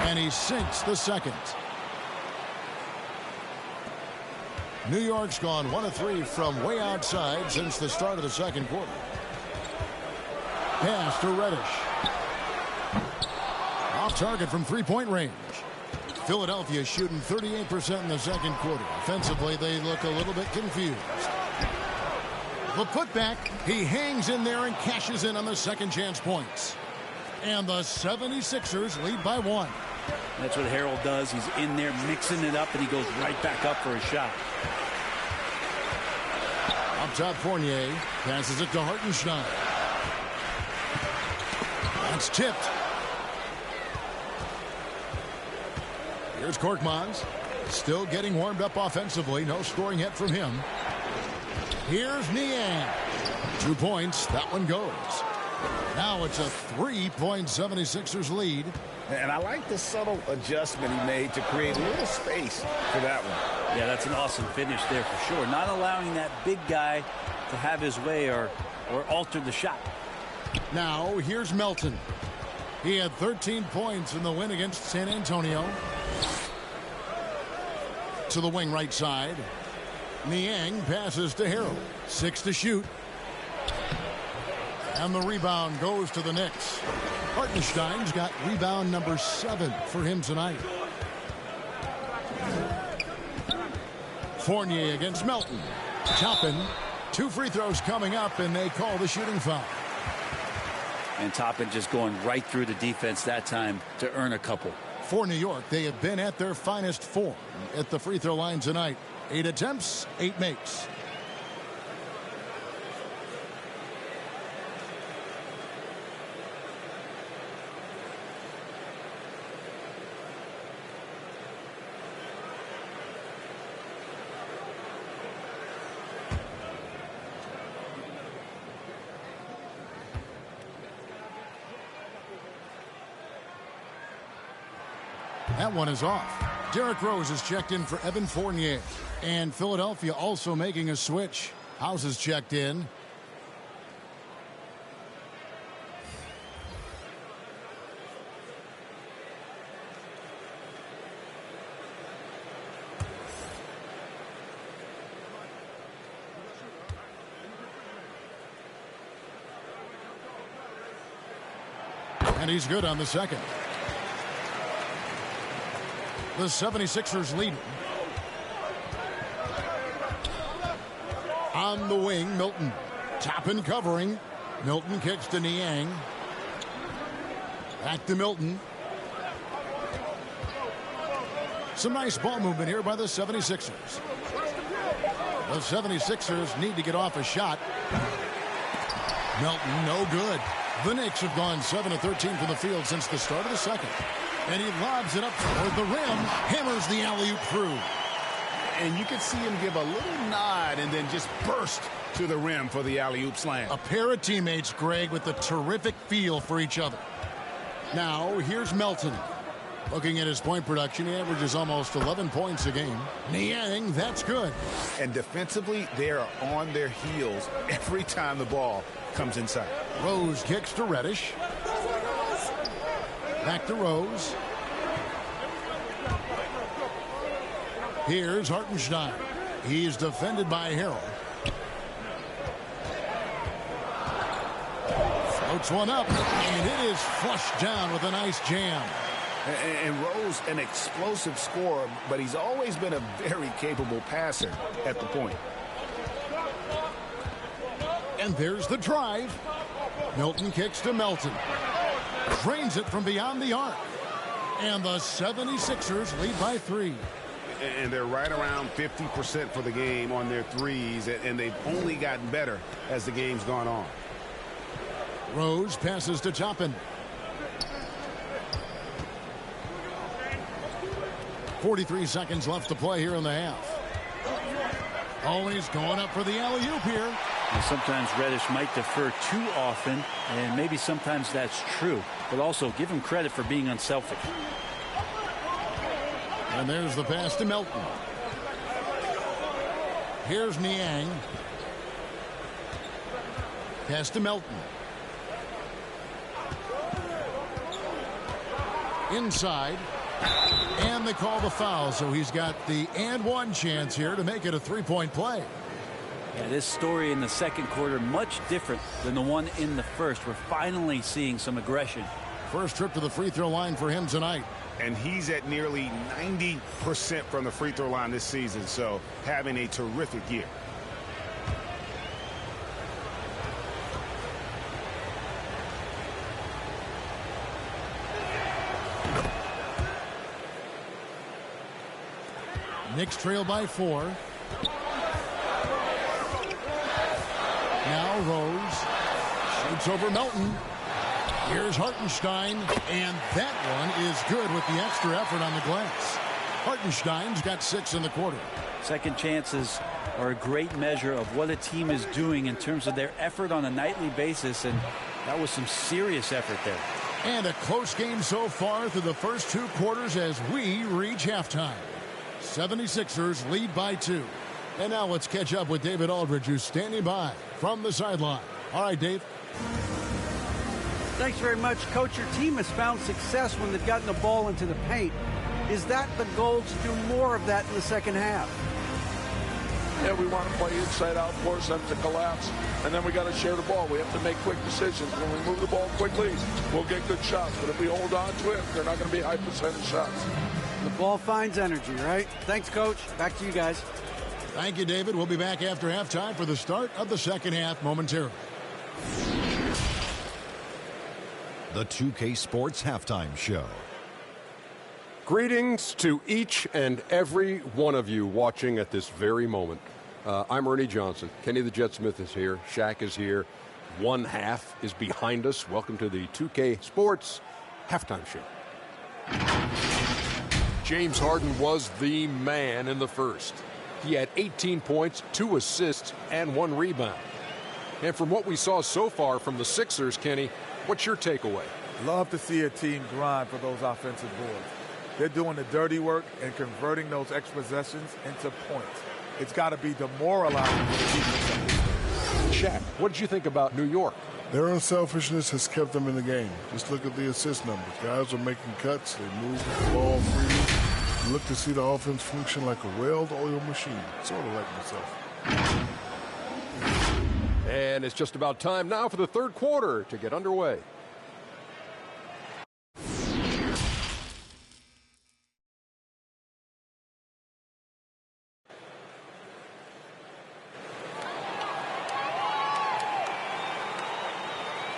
And he sinks the second. New York's gone 1 of 3 from way outside since the start of the second quarter. Pass to Reddish. Off target from three-point range. Philadelphia shooting 38% in the second quarter. Offensively, they look a little bit confused. The putback, he hangs in there and cashes in on the second chance points. And the 76ers lead by 1. That's what Harold does. He's in there mixing it up, and he goes right back up for a shot. Up top, Fournier passes it to Hartenstein. That's tipped. Here's Korkmaz. Still getting warmed up offensively. No scoring yet from him. Here's Niang. 2 points. That one goes. Now it's a 3-point 76ers lead. And I like the subtle adjustment he made to create a little space for that one. Yeah, that's an awesome finish there for sure. Not allowing that big guy to have his way or alter the shot. Now here's Melton. He had 13 points in the win against San Antonio. To the wing right side. Niang passes to Harold. 6 to shoot. And the rebound goes to the Knicks. Hartenstein's got rebound number 7 for him tonight. Fournier against Melton. Toppin. 2 free throws coming up, and they call the shooting foul. And Toppin just going right through the defense that time to earn a couple. For New York, they have been at their finest form at the free throw line tonight. 8 attempts, 8 makes. That one is off. Derrick Rose is checked in for Evan Fournier. And Philadelphia also making a switch. House is checked in. And he's good on the second. The 76ers lead. On the wing, Milton. Toppin covering. Milton kicks to Niang. Back to Milton. Some nice ball movement here by the 76ers. The 76ers need to get off a shot. Milton, no good. The Knicks have gone 7 of 13 from the field since the start of the second. And he lobs it up toward the rim, hammers the alley-oop through. And you can see him give a little nod and then just burst to the rim for the alley-oop slam. A pair of teammates, Greg, with a terrific feel for each other. Now, here's Melton. Looking at his point production, he averages almost 11 points a game. Niang, that's good. And defensively, they are on their heels every time the ball comes inside. Rose kicks to Reddish. Back to Rose. Here's Hartenstein. He's defended by Harold. Floats one up, and it is flushed down with a nice jam. And Rose, an explosive scorer, but he's always been a very capable passer at the point. And there's the drive. Milton kicks to Melton. Drains it from beyond the arc. And the 76ers lead by 3. And they're right around 50% for the game on their threes, and they've only gotten better as the game's gone on. Rose passes to Toppin. 43 seconds left to play here in the half. Always going up for the alley-oop here. And sometimes Reddish might defer too often, and maybe sometimes that's true. But also give him credit for being unselfish. And there's the pass to Melton. Here's Niang. Pass to Melton. Inside. And they call the foul, so he's got the and one chance here to make it a three-point play. Yeah, this story in the second quarter much different than the one in the first. We're finally seeing some aggression. First trip to the free throw line for him tonight. And he's at nearly 90% from the free throw line this season, so having a terrific year. Knicks trail by 4. Now Rose shoots over Melton. Here's Hartenstein, and that one is good with the extra effort on the glass. Hartenstein's got 6 in the quarter. Second chances are a great measure of what a team is doing in terms of their effort on a nightly basis, and that was some serious effort there. And a close game so far through the first 2 quarters as we reach halftime. 76ers lead by 2. And now let's catch up with David Aldridge, who's standing by from the sideline. All right, Dave. Thanks very much, Coach. Your team has found success when they've gotten the ball into the paint. Is that the goal to do more of that in the second half? Yeah, we want to play inside out, force them to collapse, and then we got to share the ball. We have to make quick decisions. When we move the ball quickly, we'll get good shots. But if we hold on to it, they're not going to be high percentage shots. The ball finds energy, right? Thanks, Coach. Back to you guys. Thank you, David. We'll be back after halftime for the start of the second half momentarily. The 2K Sports Halftime Show. Greetings to each and every one of you watching at this very moment. I'm Ernie Johnson. Kenny the Jet Smith is here. Shaq is here. One half is behind us. Welcome to the 2K Sports Halftime Show. James Harden was the man in the first. He had 18 points, 2 assists, and 1 rebound. And from what we saw so far from the Sixers, Kenny, what's your takeaway? Love to see a team grind for those offensive boards. They're doing the dirty work and converting those extra possessions into points. It's got to be demoralizing for the defense. Shaq, what did you think about New York? Their unselfishness has kept them in the game. Just look at the assist numbers. Guys are making cuts. They move the ball freely. You look to see the offense function like a well-oiled machine, sort of like myself. And it's just about time now for the third quarter to get underway.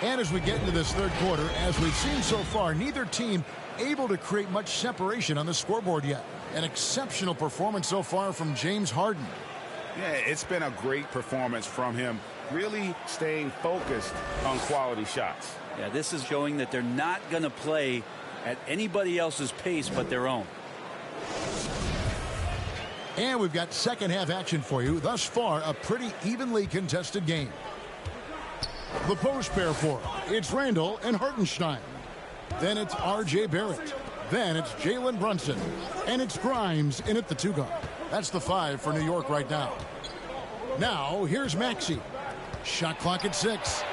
And as we get into this third quarter, as we've seen so far, neither team able to create much separation on the scoreboard yet. An exceptional performance so far from James Harden. Yeah, it's been a great performance from him, really staying focused on quality shots. Yeah, this is showing that they're not going to play at anybody else's pace but their own. And we've got second half action for you. Thus far, a pretty evenly contested game. The post pair for it. It's Randall and Hartenstein. Then it's R.J. Barrett. Then it's Jalen Brunson. And it's Grimes in at the 2 guard. That's the 5 for New York right now. Now, here's Maxey. Shot clock at 6.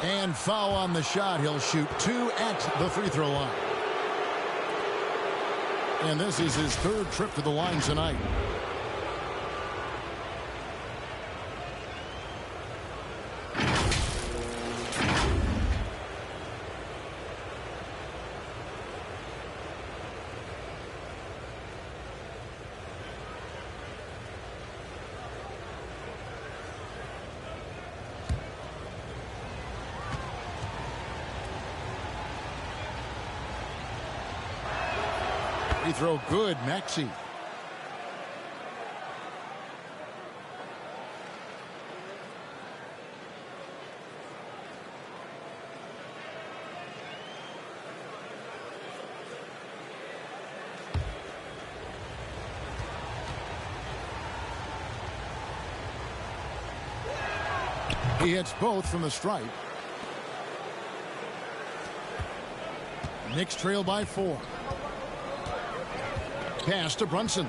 And foul on the shot. He'll shoot 2 at the free throw line. And this is his third trip to the line tonight. free throw good. Maxey. He hits both from the stripe. Knicks trail by 4. Pass to Brunson.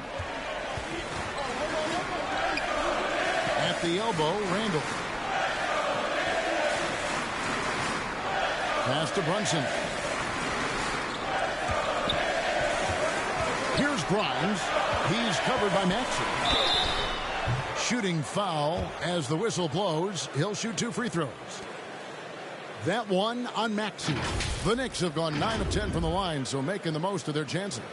At the elbow, Randall. Pass to Brunson. Here's Grimes. He's covered by Maxey. Shooting foul as the whistle blows. He'll shoot 2 free throws. That one on Maxey. The Knicks have gone 9 of 10 from the line, so making the most of their chances.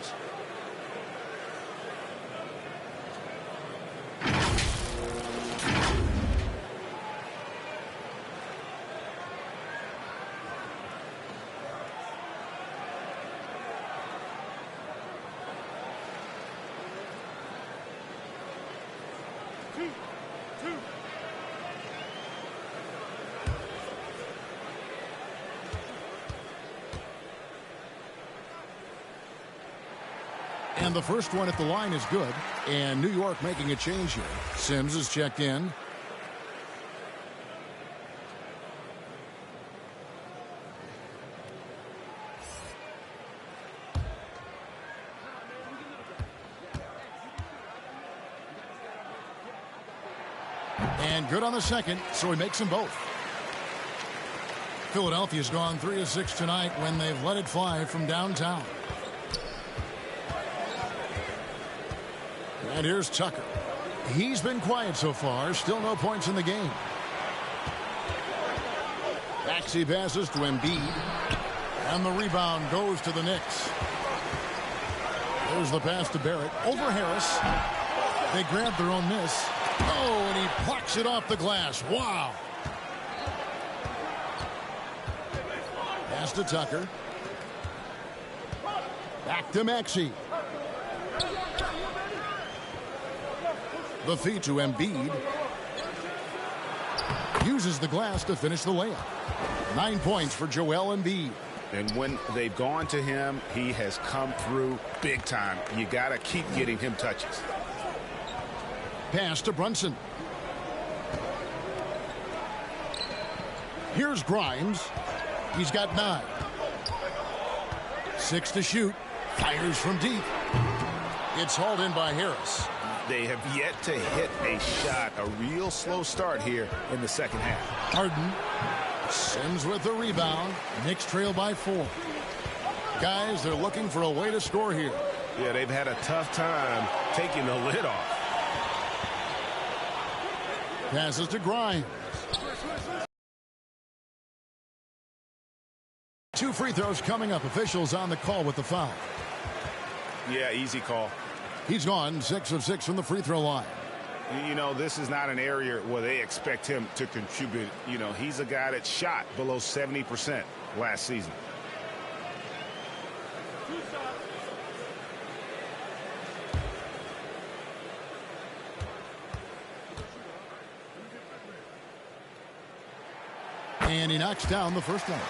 And the first one at the line is good. And New York making a change here. Sims is checked in. And good on the second, so he makes them both. Philadelphia's gone 3 of 6 tonight when they've let it fly from downtown. And here's Tucker. He's been quiet so far. Still no points in the game. Maxey passes to Embiid. And the rebound goes to the Knicks. There's the pass to Barrett. Over Harris. They grab their own miss. Oh, and he plucks it off the glass. Wow. Pass to Tucker. Back to Maxey. The feed to Embiid. Uses the glass to finish the layup. 9 points for Joel Embiid. And when they've gone to him, he has come through big time. You got to keep getting him touches. Pass to Brunson. Here's Grimes. He's got 9. 6 to shoot. Fires from deep. It's hauled in by Harris. They have yet to hit a shot. A real slow start here in the second half. Harden. Sims with the rebound. Knicks trail by 4. Guys, they're looking for a way to score here. Yeah, they've had a tough time taking the lid off. Passes to Grimes. 2 free throws coming up. Officials on the call with the foul. Yeah, easy call. He's gone 6 of 6 from the free throw line. You know, this is not an area where they expect him to contribute. You know, he's a guy that shot below 70% last season. And he knocks down the first one.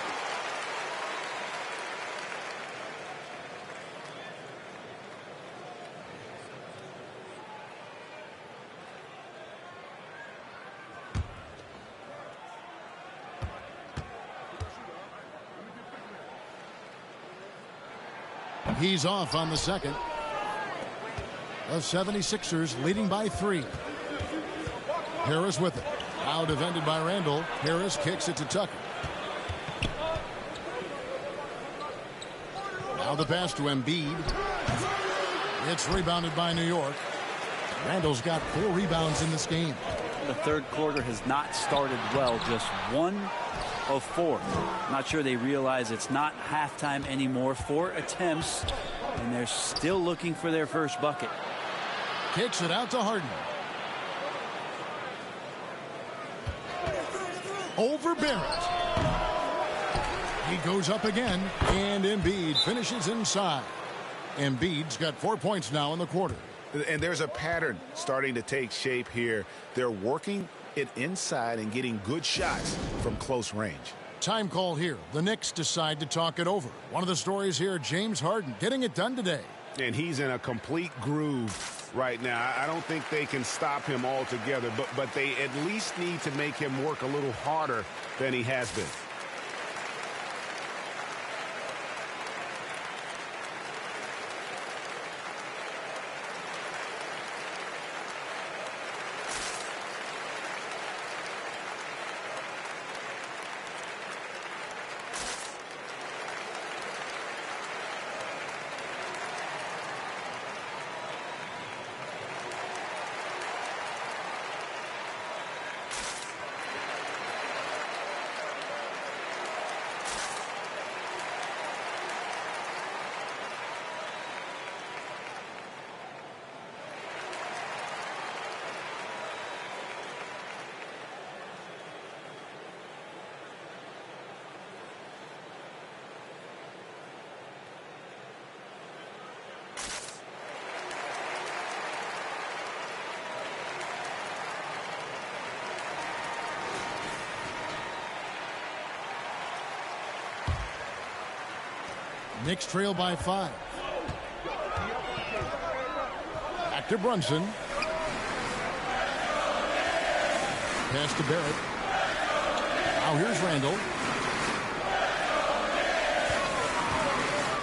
He's off on the second. The 76ers leading by 3. Harris with it. Now defended by Randall. Harris kicks it to Tucker. Now the pass to Embiid. It's rebounded by New York. Randall's got 4 rebounds in this game. The third quarter has not started well. Just 1 of 4. Not sure they realize it's not halftime anymore. 4 attempts, and they're still looking for their first bucket. Kicks it out to Harden. Over Barrett. He goes up again, and Embiid finishes inside. Embiid's got 4 points now in the quarter. And there's a pattern starting to take shape here. They're working it inside and getting good shots from close range. Time call here. The Knicks decide to talk it over. One of the stories here, James Harden getting it done today. And he's in a complete groove right now. I don't think they can stop him altogether, but they at least need to make him work a little harder than he has been. Knicks trail by 5. Back to Brunson. Pass to Barrett. Now here's Randall.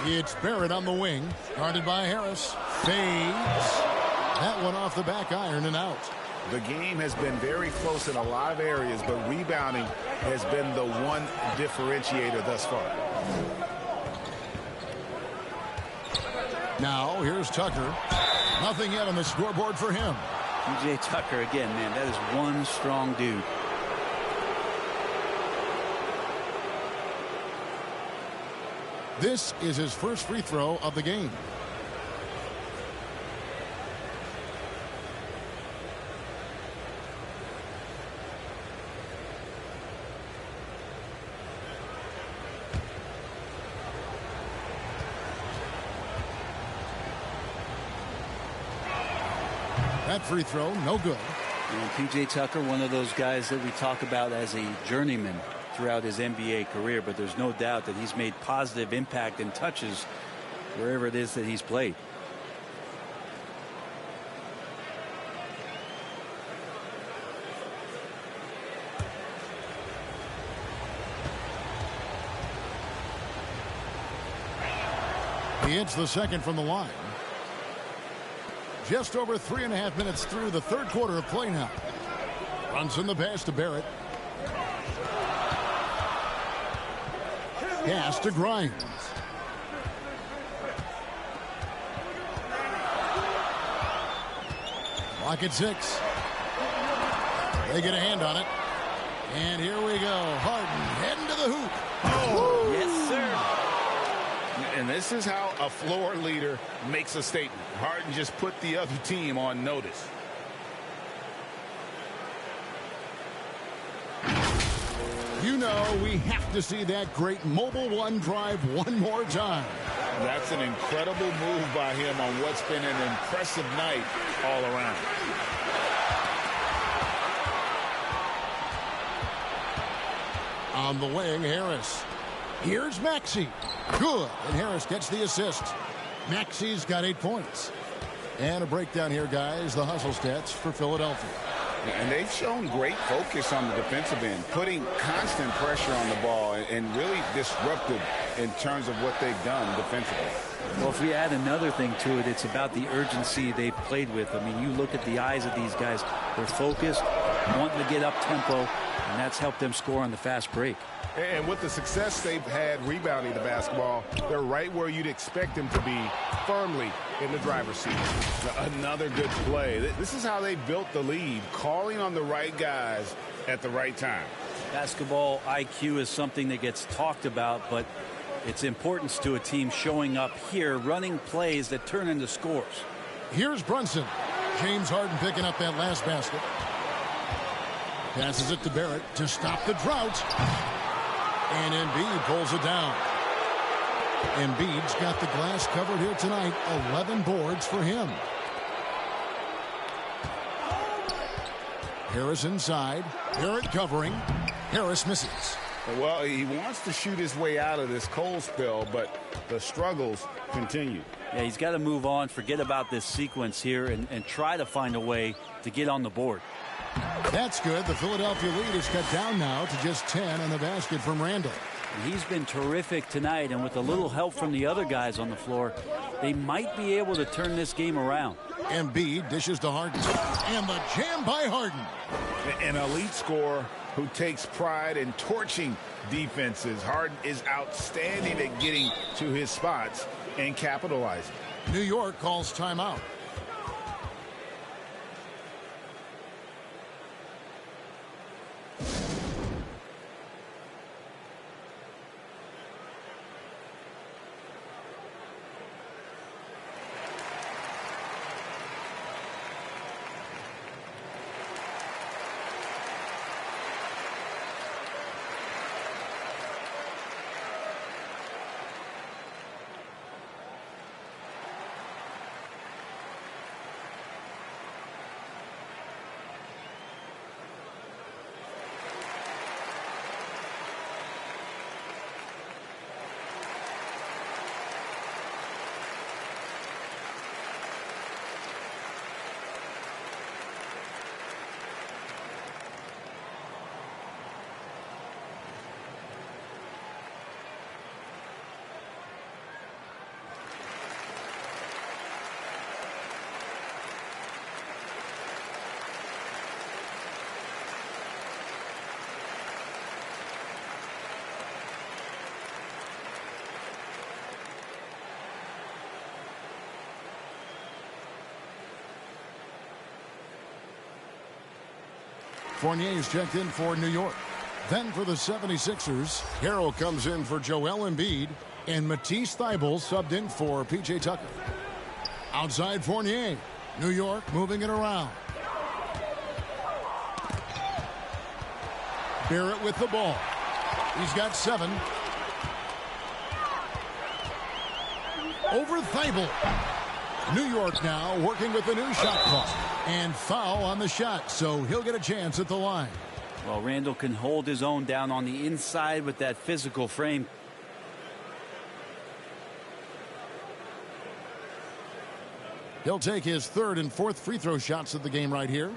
It's Barrett on the wing. Guarded by Harris. Fades. That one off the back iron and out. The game has been very close in a lot of areas, but rebounding has been the one differentiator thus far. Now, here's Tucker. Nothing yet on the scoreboard for him. PJ Tucker, again, man, that is one strong dude. This is his first free throw of the game. That free throw, no good. And P.J. Tucker, one of those guys that we talk about as a journeyman throughout his NBA career, but there's no doubt that he's made positive impact and touches wherever it is that he's played. He hits the second from the line. Just over 3.5 minutes through the third quarter of play now. Brunson the pass to Barrett. Pass to Grimes. Clock at 6. They get a hand on it. And here we go. Harden heading to the hoop. Oh, yes, sir. And this is how a floor leader makes a statement. Harden just put the other team on notice. You know we have to see that great mobile one drive one more time. That's an incredible move by him on what's been an impressive night all around. On the wing, Harris. Here's Maxey. Good. And Harris gets the assist. Maxey's got 8 points. And a breakdown here, guys. The hustle stats for Philadelphia. And they've shown great focus on the defensive end, putting constant pressure on the ball and really disruptive in terms of what they've done defensively. Well, if we add another thing to it, it's about the urgency they've played with. I mean, you look at the eyes of these guys. They're focused, wanting to get up tempo, and that's helped them score on the fast break. And with the success they've had rebounding the basketball, they're right where you'd expect them to be, firmly in the driver's seat. Another good play. This is how they built the lead, calling on the right guys at the right time. Basketball IQ is something that gets talked about, but its importance to a team showing up here, running plays that turn into scores. Here's Brunson. James Harden picking up that last basket. Passes it to Barrett to stop the drought. And Embiid pulls it down. Embiid's got the glass covered here tonight. 11 boards for him. Harris inside. Barrett covering. Harris misses. Well, he wants to shoot his way out of this cold spell, but the struggles continue. Yeah, he's got to move on, forget about this sequence here, and try to find a way to get on the board. That's good. The Philadelphia lead is cut down now to just 10 on the basket from Randall. He's been terrific tonight, and with a little help from the other guys on the floor, they might be able to turn this game around. Embiid dishes to Harden. And the jam by Harden. An elite scorer who takes pride in torching defenses. Harden is outstanding at getting to his spots and capitalizing. New York calls timeout. Fournier is checked in for New York. Then for the 76ers, Harrell comes in for Joel Embiid, and Matisse Thybulle subbed in for P.J. Tucker. Outside Fournier. New York moving it around. Barrett with the ball. He's got 7. Over Thybulle. New York now working with the new shot clock. And foul on the shot, so he'll get a chance at the line. Well, Randall can hold his own down on the inside with that physical frame. He'll take his 3rd and 4th free throw shots of the game right here.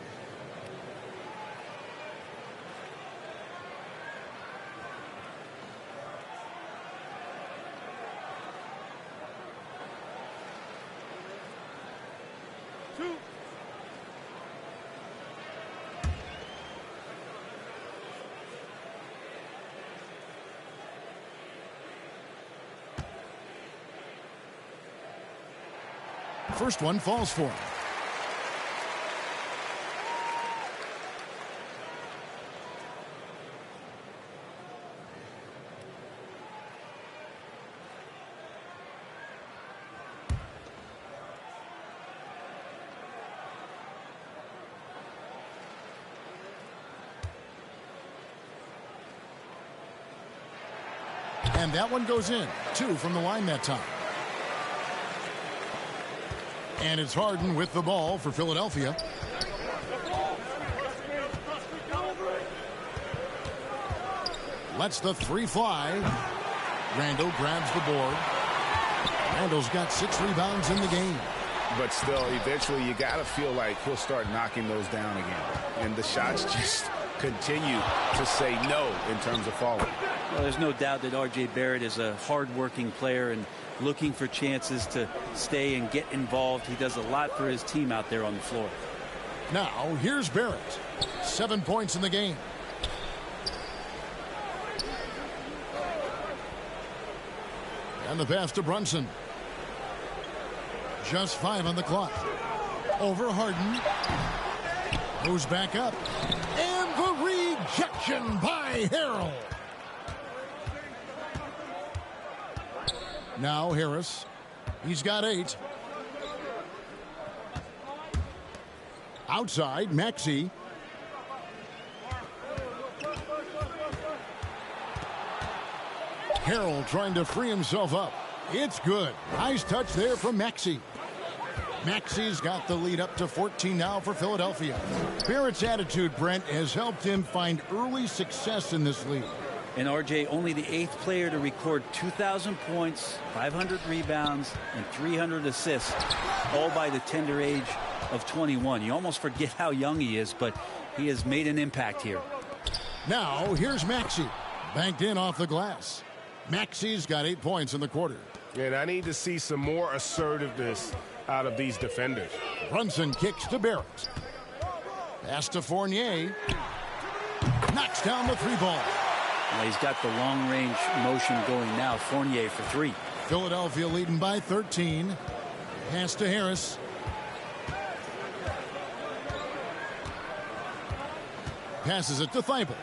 First one falls for him. And that one goes in. 2 from the line that time. And it's Harden with the ball for Philadelphia. Lets the 3 fly. Randall grabs the board. Randall's got 6 rebounds in the game. But still, eventually you got to feel like he'll start knocking those down again. And the shots just continue to say no in terms of falling. Well, there's no doubt that R.J. Barrett is a hard-working player and looking for chances to stay and get involved. He does a lot for his team out there on the floor. Now, here's Barrett. 7 points in the game. And the pass to Brunson. Just 5 on the clock. Over Harden. Goes back up. And the rejection by Harrell. Now Harris. He's got 8. Outside, Maxey. Harrell trying to free himself up. It's good. Nice touch there from Maxey. Maxey's got the lead up to 14 now for Philadelphia. Barrett's attitude, Brent, has helped him find early success in this league. And RJ, only the 8th player to record 2,000 points, 500 rebounds, and 300 assists, all by the tender age of 21. You almost forget how young he is, but he has made an impact here. Now, here's Maxey. Banked in off the glass. Maxey's got 8 points in the quarter. And I need to see some more assertiveness out of these defenders. Brunson kicks to Barrett. Pass to Fournier. Knocks down the 3-ball. Well, he's got the long-range motion going now. Fournier for 3. Philadelphia leading by 13. Pass to Harris. Passes it to Thibault.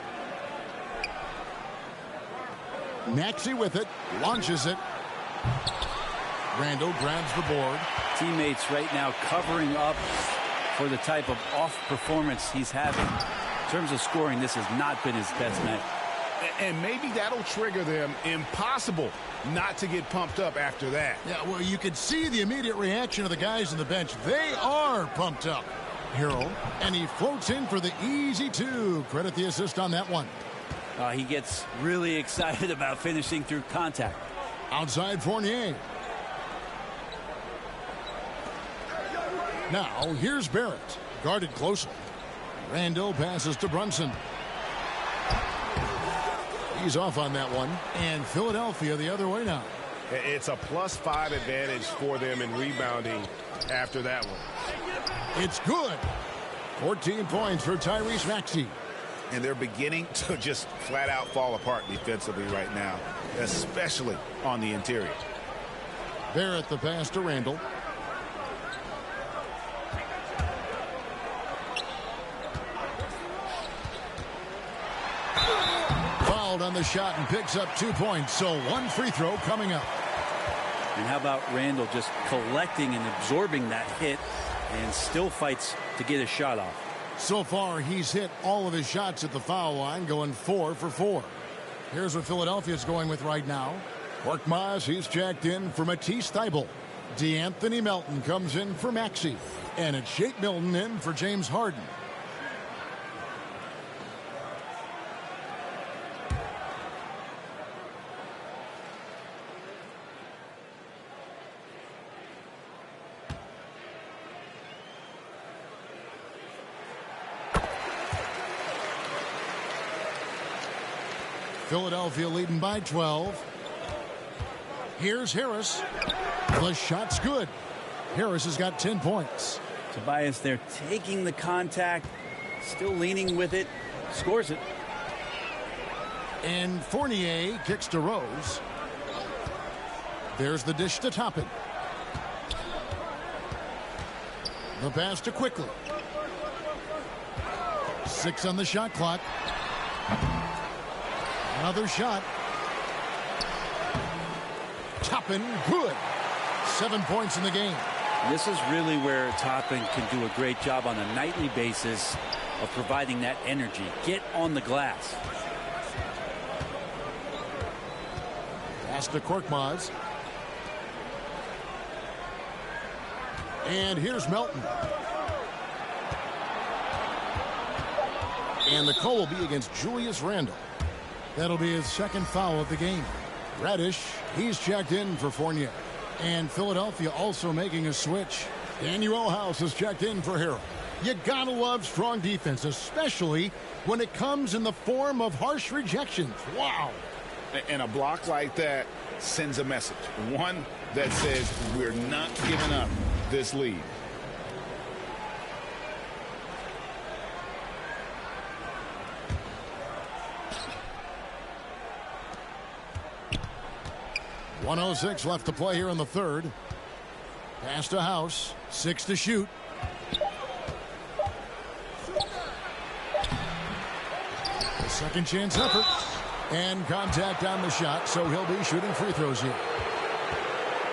Maxey with it. Launches it. Randall grabs the board. Teammates right now covering up for the type of off performance he's having. In terms of scoring, this has not been his best night. And maybe that'll trigger them. Impossible not to get pumped up after that. Yeah, well, you could see the immediate reaction of the guys on the bench. They are pumped up. Harrell, and he floats in for the easy 2. Credit the assist on that one. He gets really excited about finishing through contact. Outside Fournier. Now, here's Barrett. Guarded closely. Randall passes to Brunson. He's off on that one. And Philadelphia the other way now. It's a +5 advantage for them in rebounding after that one. It's good. 14 points for Tyrese Maxey. And they're beginning to just flat out fall apart defensively right now, especially on the interior. Barrett the pass to Randall. Fouled on the shot and picks up 2 points. So 1 free throw coming up. And how about Randall just collecting and absorbing that hit and still fights to get a shot off. So far, he's hit all of his shots at the foul line, going 4 for 4. Here's what Philadelphia's going with right now. Korkmaz, he's checked in for Matisse Thybulle. DeAnthony Melton comes in for Maxey. And it's Shake Milton in for James Harden. Philadelphia leading by 12. Here's Harris. The shot's good. Harris has got 10 points. Tobias there taking the contact, still leaning with it, scores it. And Fournier kicks to Rose. There's the dish to Toppin. The pass to Quickly. 6 on the shot clock. Another shot. Toppin, good. 7 points in the game. This is really where Toppin can do a great job on a nightly basis of providing that energy. Get on the glass. Pass to Korkmaz. And here's Melton. And the call will be against Julius Randle. That'll be his second foul of the game. Reddish, he's checked in for Fournier. And Philadelphia also making a switch. Daniel House has checked in for Harrell. You gotta love strong defense, especially when it comes in the form of harsh rejections. Wow. And a block like that sends a message. One that says we're not giving up this lead. .106 left to play here in the third. Pass to House. 6 to shoot. A second chance effort. And contact on the shot, so he'll be shooting free throws here.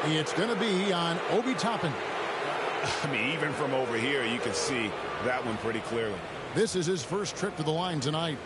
It's going to be on Obi Toppin. I mean, even from over here, you can see that one pretty clearly. This is his first trip to the line tonight.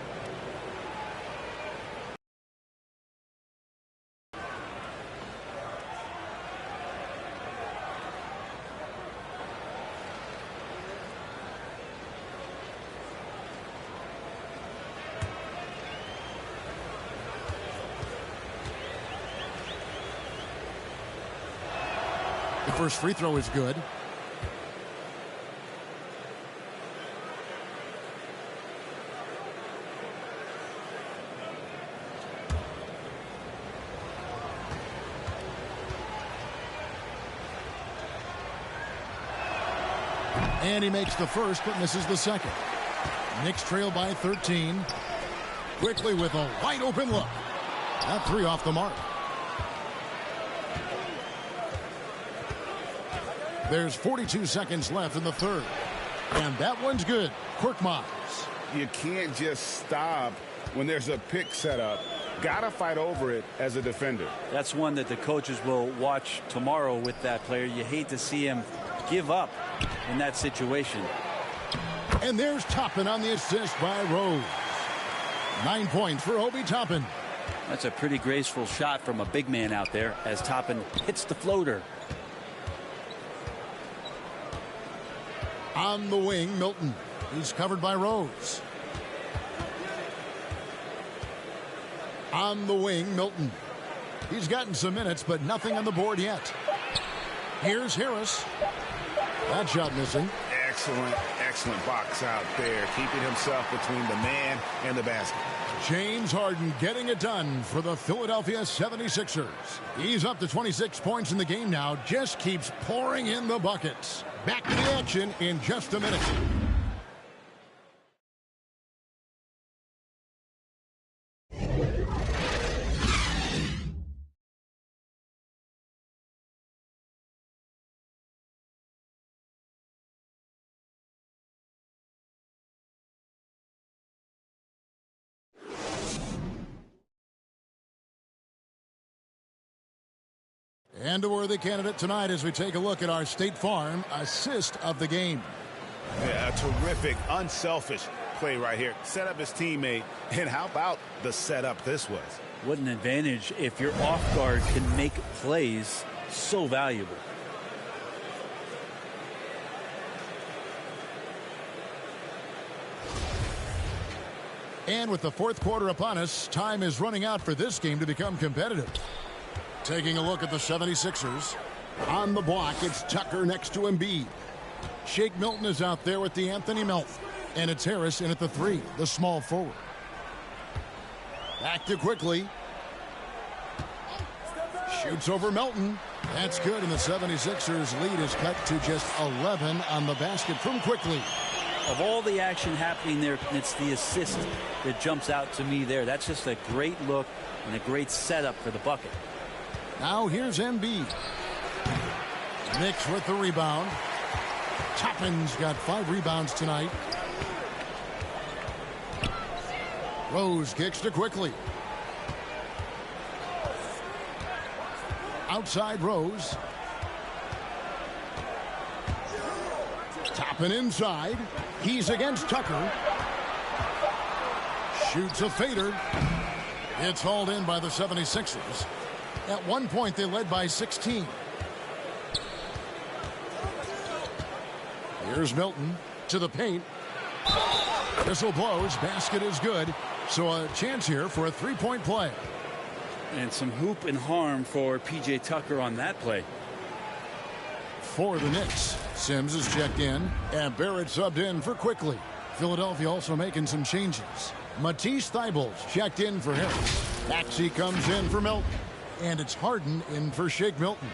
The first free throw is good. And he makes the first, but misses the second. Knicks trail by 13. Quickly with a wide open look. That three off the mark. There's 42 seconds left in the third. And that one's good. Korkmaz. You can't just stop when there's a pick set up. Gotta fight over it as a defender. That's one that the coaches will watch tomorrow with that player. You hate to see him give up in that situation. And there's Toppin on the assist by Rose. 9 points for Obi Toppin. That's a pretty graceful shot from a big man out there as Toppin hits the floater. On the wing, Milton. He's covered by Rose. On the wing, Milton. He's gotten some minutes, but nothing on the board yet. Here's Harris. That shot missing. Excellent box out there, keeping himself between the man and the basket. James Harden getting it done for the Philadelphia 76ers. He's up to 26 points in the game now, just keeps pouring in the buckets. Back to the action in just a minute. And a worthy candidate tonight as we take a look at our State Farm assist of the game. Yeah, a terrific, unselfish play right here. Set up his teammate. And how about the setup this was? What an advantage if your off guard can make plays so valuable. And with the fourth quarter upon us, time is running out for this game to become competitive. Taking a look at the 76ers. On the block, it's Tucker next to Embiid. Shake Milton is out there with the Anthony Melton. And it's Harris in at the three, the small forward. Back to Quickly. Shoots over Melton. That's good, and the 76ers lead is cut to just 11 on the basket from Quickly. Of all the action happening there, it's the assist that jumps out to me there. That's just a great look and a great setup for the bucket. Now here's Embiid. Knicks with the rebound. Toppin's got 5 rebounds tonight. Rose kicks to Quickly. Outside Rose. Toppin inside. He's against Tucker. Shoots a fader. It's hauled in by the 76ers. At one point, they led by 16. Here's Milton to the paint. Whistle blows. Basket is good. So a chance here for a three-point play. And some hoop and harm for P.J. Tucker on that play. For the Knicks, Sims is checked in, and Barrett subbed in for Quickly. Philadelphia also making some changes. Matisse Thybulle's checked in for Harris. Maxey comes in for Milton. And it's Harden in for Shake Milton.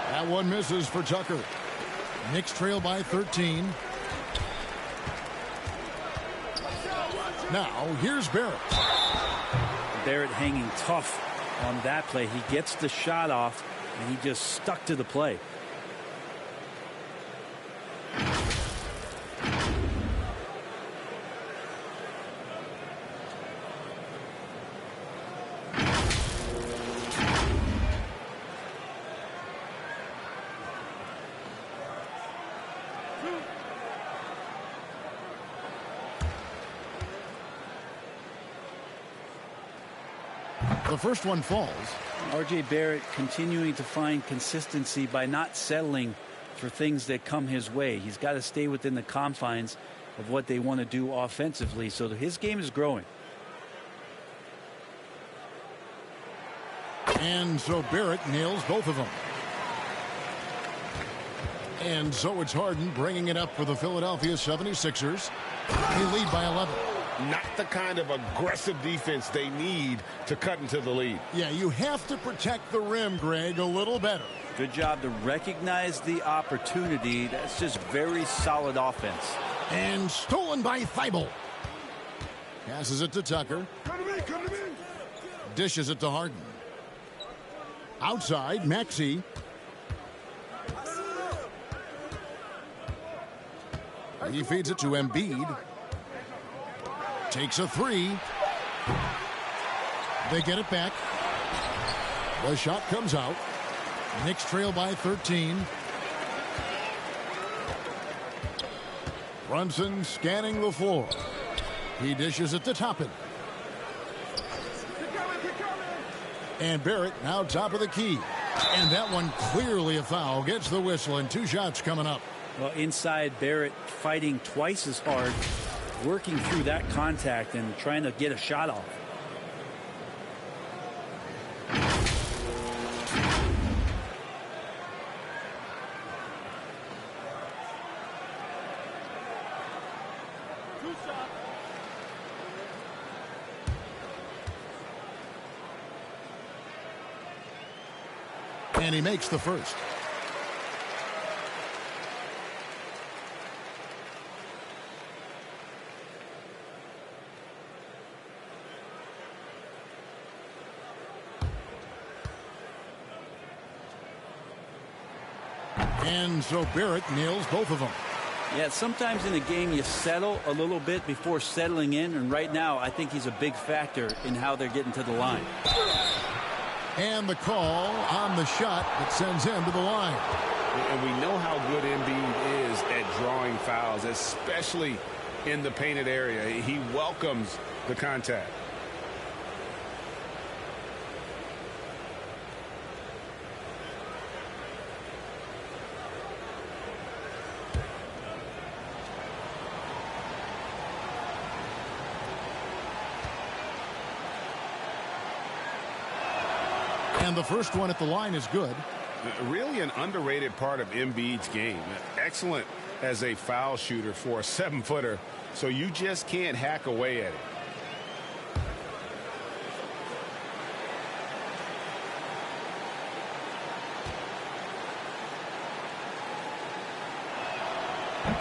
That one misses for Tucker. Knicks trail by 13. Now, here's Barrett. Barrett hanging tough on that play. He gets the shot off, and he just stuck to the play. The first one falls. R.J. Barrett continuing to find consistency by not settling for things that come his way. He's got to stay within the confines of what they want to do offensively, so his game is growing. And so Barrett nails both of them. And so it's Harden bringing it up for the Philadelphia 76ers. They lead by 11. Not the kind of aggressive defense they need to cut into the lead. Yeah, you have to protect the rim, Greg, a little better. Good job to recognize the opportunity. That's just very solid offense. And stolen by Thibault. Passes it to Tucker. Come to me. Dishes it to Harden. Outside, Maxey. He feeds it to Embiid. Takes a three. They get it back. The shot comes out. Knicks trail by 13. Brunson scanning the floor. He dishes it to Toppin. And Barrett now top of the key. And that one clearly a foul. Gets the whistle and 2 shots coming up. Well, inside, Barrett fighting twice as hard, working through that contact and trying to get a shot off. And he makes the first. And so Barrett nails both of them. Yeah, sometimes in a game you settle a little bit before settling in, and right now I think he's a big factor in how they're getting to the line. And the call on the shot that sends him to the line. And we know how good Embiid is at drawing fouls, especially in the painted area. He welcomes the contact. And the first one at the line is good. Really an underrated part of Embiid's game. Excellent as a foul shooter for a 7-footer, so you just can't hack away at it.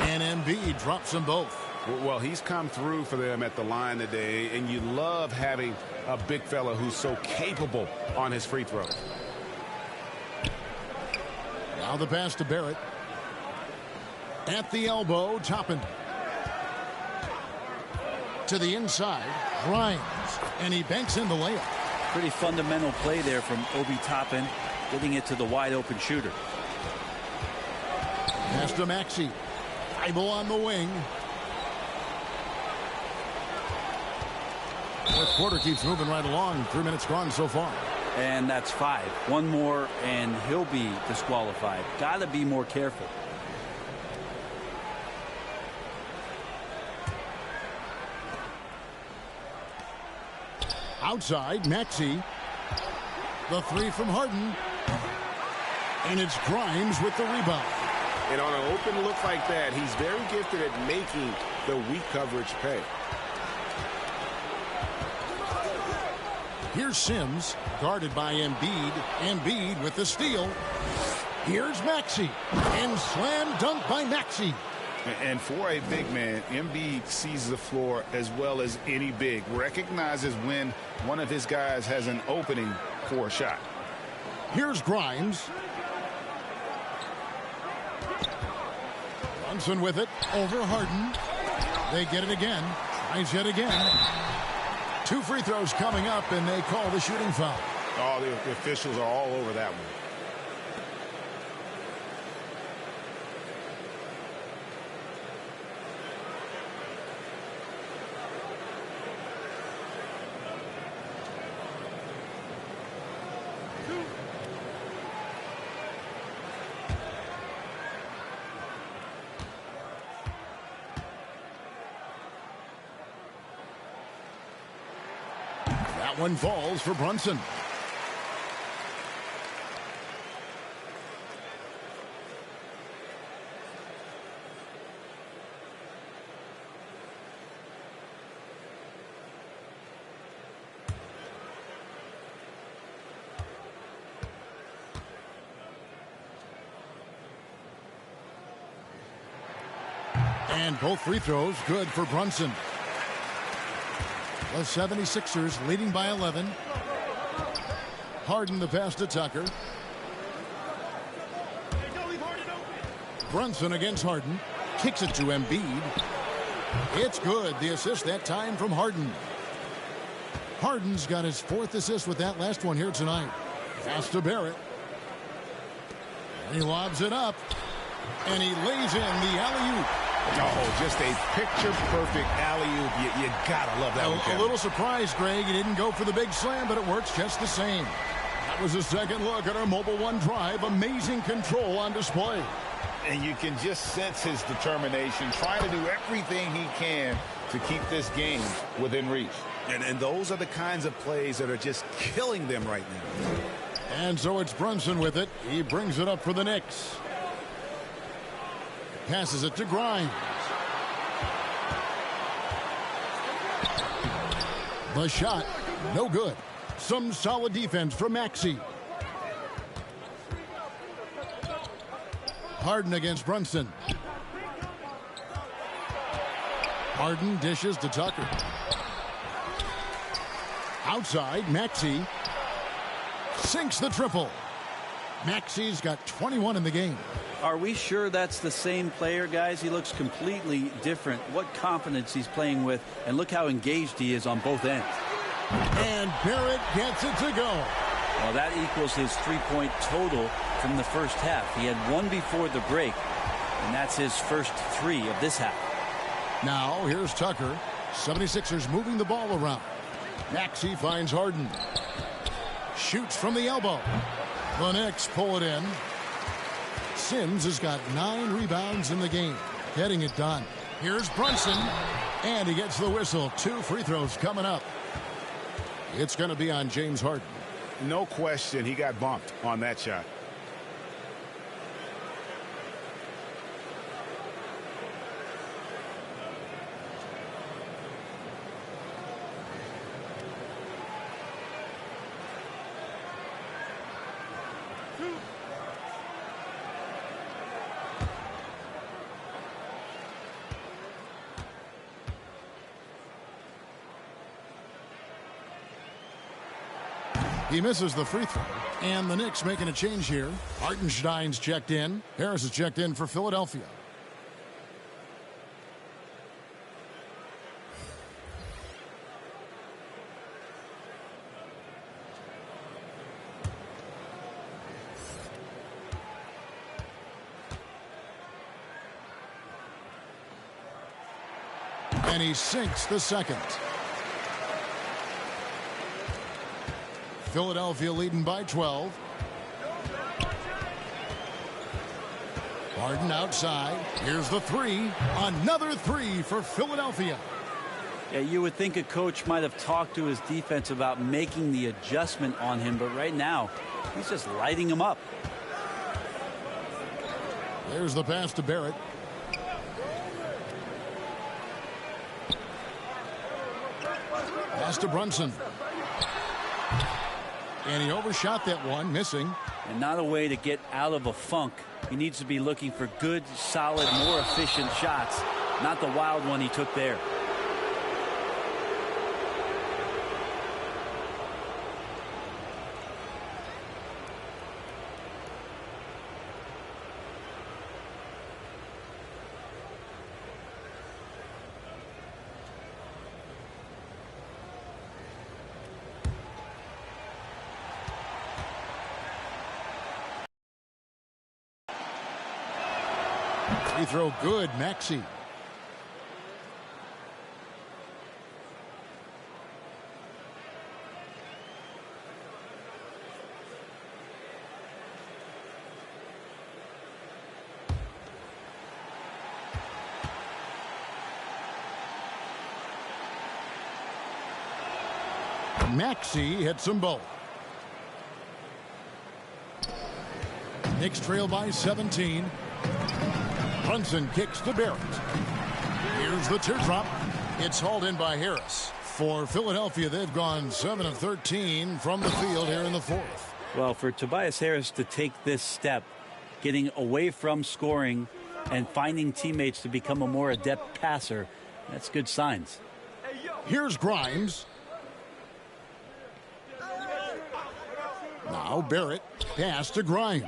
And Embiid drops them both. Well, he's come through for them at the line today, and you love having a big fella who's so capable on his free throws. Now the pass to Barrett. At the elbow, Toppin. To the inside, Grimes. And he banks in the layup. Pretty fundamental play there from Obi Toppin, getting it to the wide open shooter. Pass to Maxey. Thibault on the wing. Fourth quarter keeps moving right along. 3 minutes gone so far. And that's 5. One more and he'll be disqualified. Got to be more careful. Outside, Maxey. The three from Harden. And it's Grimes with the rebound. And on an open look like that, he's very gifted at making the weak coverage pay. Here's Sims, guarded by Embiid. Embiid with the steal. Here's Maxey. And slam dunk by Maxey. And for a big man, Embiid sees the floor as well as any big. Recognizes when one of his guys has an opening for a shot. Here's Grimes. Brunson with it over Harden. They get it again. Tries yet again. 2 free throws coming up, and they call the shooting foul. Oh, the officials are all over that one. That one falls for Brunson. And both free throws good for Brunson. The 76ers leading by 11. Harden the pass to Tucker. Brunson against Harden. Kicks it to Embiid. It's good. The assist that time from Harden. Harden's got his 4th assist with that last one here tonight. Pass to Barrett. He lobs it up. And he lays in the alley-oop. Oh, just a picture-perfect alley-oop. You gotta love that one. A little surprised, Greg. He didn't go for the big slam, but it works just the same. That was a second look at our Mobile One drive. Amazing control on display. And you can just sense his determination, trying to do everything he can to keep this game within reach. And those are the kinds of plays that are just killing them right now. And so it's Brunson with it. He brings it up for the Knicks. Passes it to Grimes. The shot, no good. Some solid defense from Maxey. Harden against Brunson. Harden dishes to Tucker. Outside, Maxey sinks the triple. Maxey's got 21 in the game. Are we sure that's the same player, guys? He looks completely different. What confidence he's playing with, and look how engaged he is on both ends. And Barrett gets it to go. Well, that equals his three-point total from the first half. He had one before the break, and that's his first 3 of this half. Now, here's Tucker. 76ers moving the ball around. Maxey finds Harden. Shoots from the elbow. The Knicks pull it in. Sims has got 9 rebounds in the game, getting it done. Here's Brunson, and he gets the whistle. 2 free throws coming up. It's going to be on James Harden. No question, he got bumped on that shot. He misses the free throw. And the Knicks making a change here. Hartenstein's checked in. Harris is checked in for Philadelphia. And he sinks the second. Philadelphia leading by 12. Harden outside. Here's the 3. Another 3 for Philadelphia. Yeah, you would think a coach might have talked to his defense about making the adjustment on him, but right now, he's just lighting him up. There's the pass to Barrett. Pass to Brunson. And he overshot that one, missing. And not a way to get out of a funk. He needs to be looking for good, solid, more efficient shots, not the wild one he took there. Free throw good, Maxey. Maxey hits them both. Knicks trail by 17. Brunson kicks to Barrett. Here's the teardrop. It's hauled in by Harris. For Philadelphia, they've gone 7 of 13 from the field here in the fourth. Well, for Tobias Harris to take this step, getting away from scoring and finding teammates to become a more adept passer, that's good signs. Here's Grimes. Now Barrett, pass to Grimes.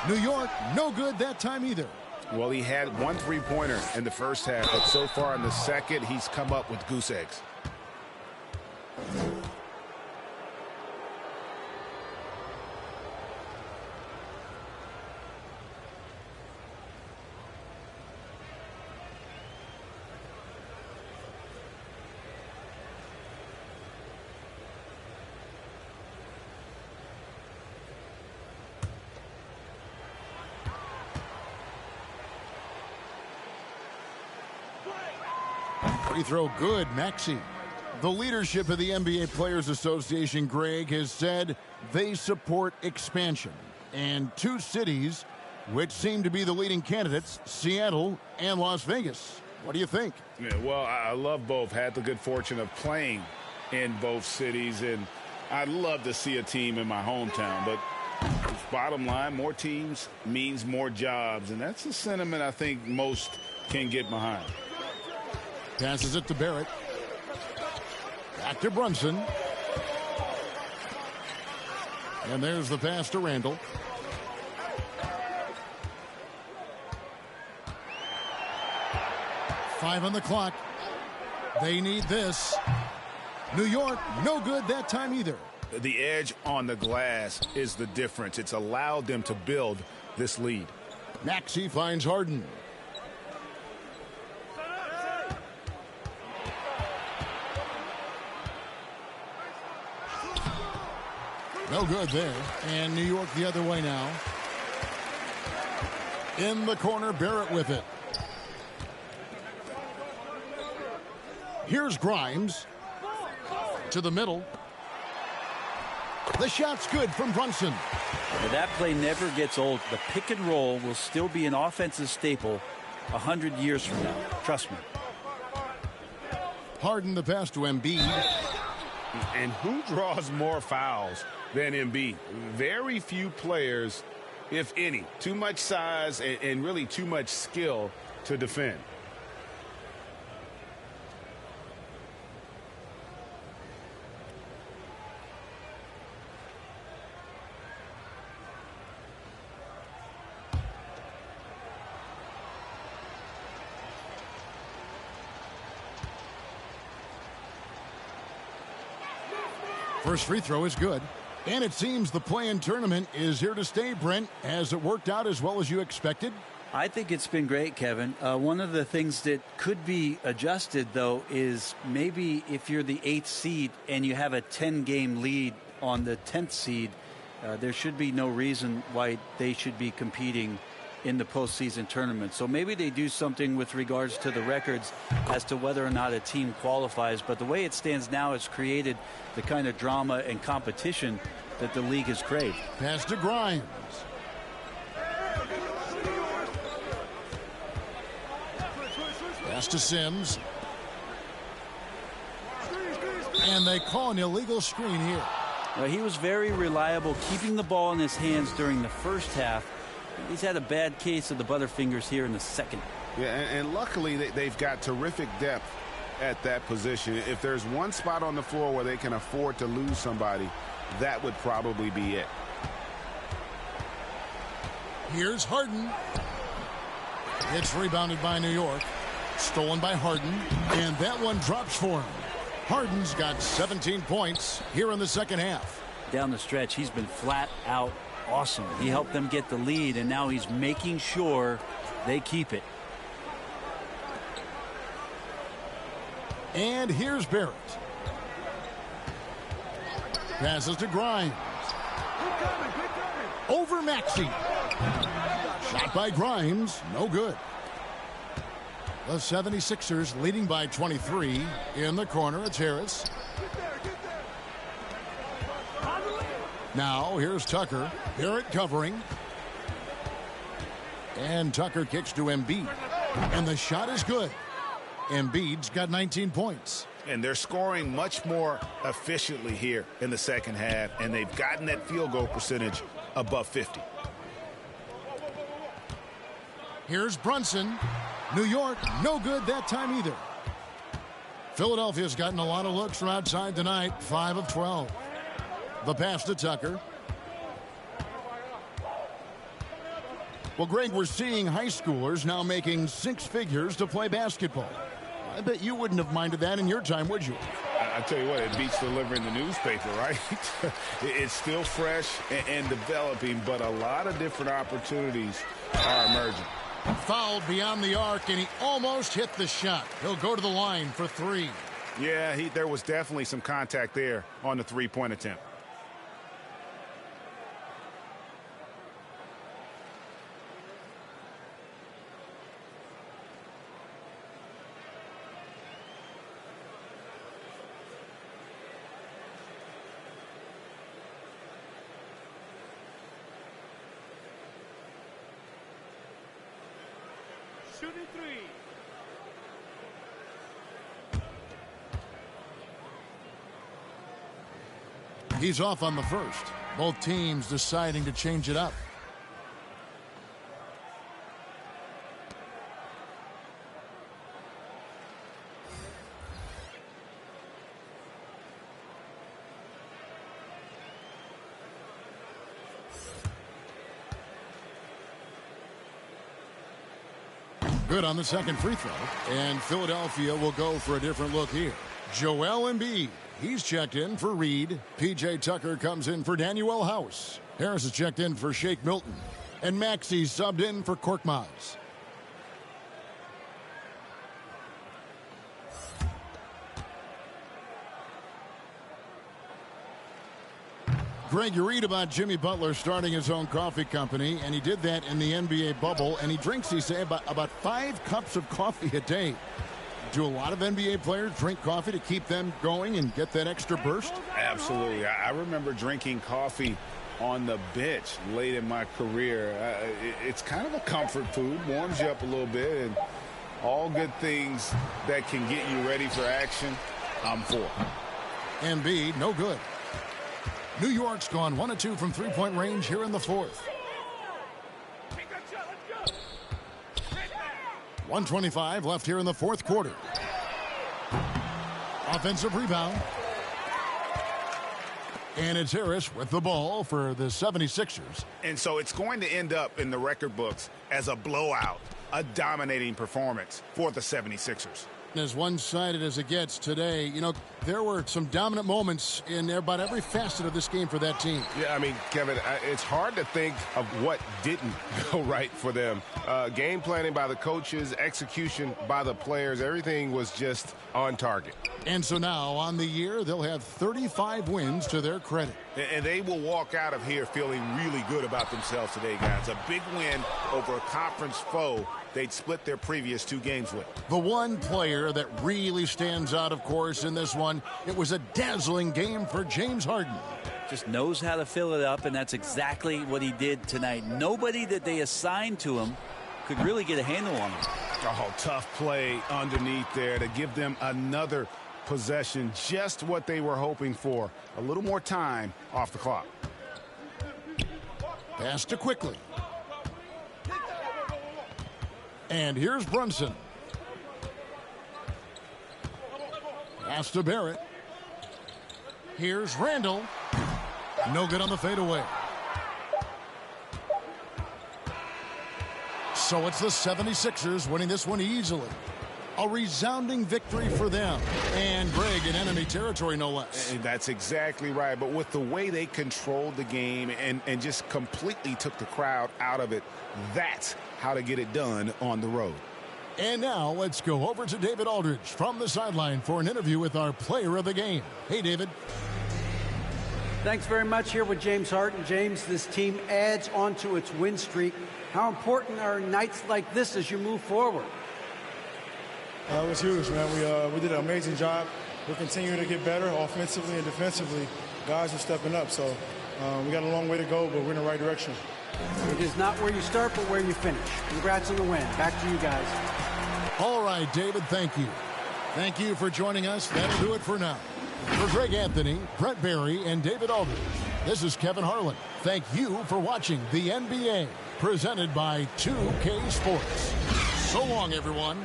New York, no good that time either. Well, he had one three-pointer in the first half, but so far in the second, he's come up with goose eggs. Free throw good, Maxey. The leadership of the NBA Players Association, Greg, has said they support expansion. And two cities which seem to be the leading candidates, Seattle and Las Vegas. What do you think? Yeah, well, I love both. Had the good fortune of playing in both cities, and I'd love to see a team in my hometown. But bottom line, more teams means more jobs, and that's a sentiment I think most can get behind. Passes it to Barrett. Back to Brunson. And there's the pass to Randall. Five on the clock. They need this. New York, no good that time either. The edge on the glass is the difference. It's allowed them to build this lead. Maxey finds Harden. No good there. And New York the other way now. In the corner, Barrett with it. Here's Grimes. To the middle. The shot's good from Brunson. Now that play never gets old. The pick and roll will still be an offensive staple 100 years from now. Trust me. Harden the pass to Embiid. And who draws more fouls than Embiid? Very few players, if any. Too much size and really too much skill to defend. First free throw is good. And it seems the play-in tournament is here to stay, Brent. Has it worked out as well as you expected? I think it's been great, Kevin. One of the things that could be adjusted, though, is maybe if you're the 8th seed and you have a 10-game lead on the 10th seed, there should be no reason why they should be competing in the postseason tournament. So maybe they do something with regards to the records as to whether or not a team qualifies. But the way it stands now, it's created the kind of drama and competition that the league has craved. Pass to Grimes. Pass to Sims. And they call an illegal screen here. Well, he was very reliable, keeping the ball in his hands during the first half. He's had a bad case of the butterfingers here in the second. Yeah, and luckily they've got terrific depth at that position. If there's one spot on the floor where they can afford to lose somebody, that would probably be it. Here's Harden. It's rebounded by New York. Stolen by Harden. And that one drops for him. Harden's got 17 points here in the second half. Down the stretch, he's been flat out awesome. He helped them get the lead, and now he's making sure they keep it. And here's Barrett. Passes to Grimes. Over Maxey. Shot by Grimes. No good. The 76ers leading by 23. In the corner, it's Harris. Now, here's Tucker. Barrett covering. And Tucker kicks to Embiid. And the shot is good. Embiid's got 19 points. And they're scoring much more efficiently here in the second half, and they've gotten that field goal percentage above 50. Here's Brunson. New York, no good that time either. Philadelphia's gotten a lot of looks from outside tonight, 5 of 12. The pass to Tucker. Well, Greg, we're seeing high schoolers now making 6 figures to play basketball. I bet you wouldn't have minded that in your time, would you? I tell you what, it beats delivering the newspaper, right? It's still fresh and developing, but a lot of different opportunities are emerging. Fouled beyond the arc, and he almost hit the shot. He'll go to the line for 3. Yeah, there was definitely some contact there on the three-point attempt. Shooting 3. He's off on the first. Both teams deciding to change it up. Good on the second free throw. And Philadelphia will go for a different look here. Joel Embiid. He's checked in for Reed. P.J. Tucker comes in for Danuel House. Harris is checked in for Shake Milton. And Maxey subbed in for Korkmaz. Greg, you read about Jimmy Butler starting his own coffee company, and he did that in the NBA bubble, and he drinks, he say, about 5 cups of coffee a day. Do a lot of NBA players drink coffee to keep them going and get that extra burst? Absolutely. I remember drinking coffee on the bench late in my career. It's kind of a comfort food, warms you up a little bit, and all good things that can get you ready for action, I'm for. Embiid, no good. New York's gone 1 of 2 from three-point range here in the fourth. 1:25 left here in the fourth quarter. Offensive rebound. And it's Harris with the ball for the 76ers. And so it's going to end up in the record books as a blowout, a dominating performance for the 76ers. As one-sided as it gets today, you know, there were some dominant moments in about every facet of this game for that team. Yeah, I mean, Kevin, it's hard to think of what didn't go right for them. Game planning by the coaches, execution by the players, everything was just on target. And so now, on the year, they'll have 35 wins to their credit. And they will walk out of here feeling really good about themselves today, guys. A big win over a conference foe they'd split their previous 2 games with. The one player that really stands out, of course, in this one, it was a dazzling game for James Harden. Just knows how to fill it up, and that's exactly what he did tonight. Nobody that they assigned to him could really get a handle on him. Oh, tough play underneath there to give them another possession, just what they were hoping for. A little more time off the clock. Pass to Quickly. And here's Brunson. Pass to Barrett. Here's Randall. No good on the fadeaway. So it's the 76ers winning this one easily. A resounding victory for them. And Greg in enemy territory, no less. And that's exactly right. But with the way they controlled the game and just completely took the crowd out of it, that's how to get it done on the road. And now let's go over to David Aldridge from the sideline for an interview with our player of the game. Hey, David. Thanks very much. Here with James Harden. James, this team adds on to its win streak. How important are nights like this as you move forward? It was huge, man. We did an amazing job. we're continuing to get better offensively and defensively. Guys are stepping up, so we got a long way to go, but we're in the right direction. It is not where you start, but where you finish. Congrats on the win. Back to you guys. All right, David, thank you. Thank you for joining us. That'll do it for now. For Greg Anthony, Brett Barry, and David Aldridge, this is Kevin Harlan. Thank you for watching the NBA, presented by 2K Sports. So long, everyone.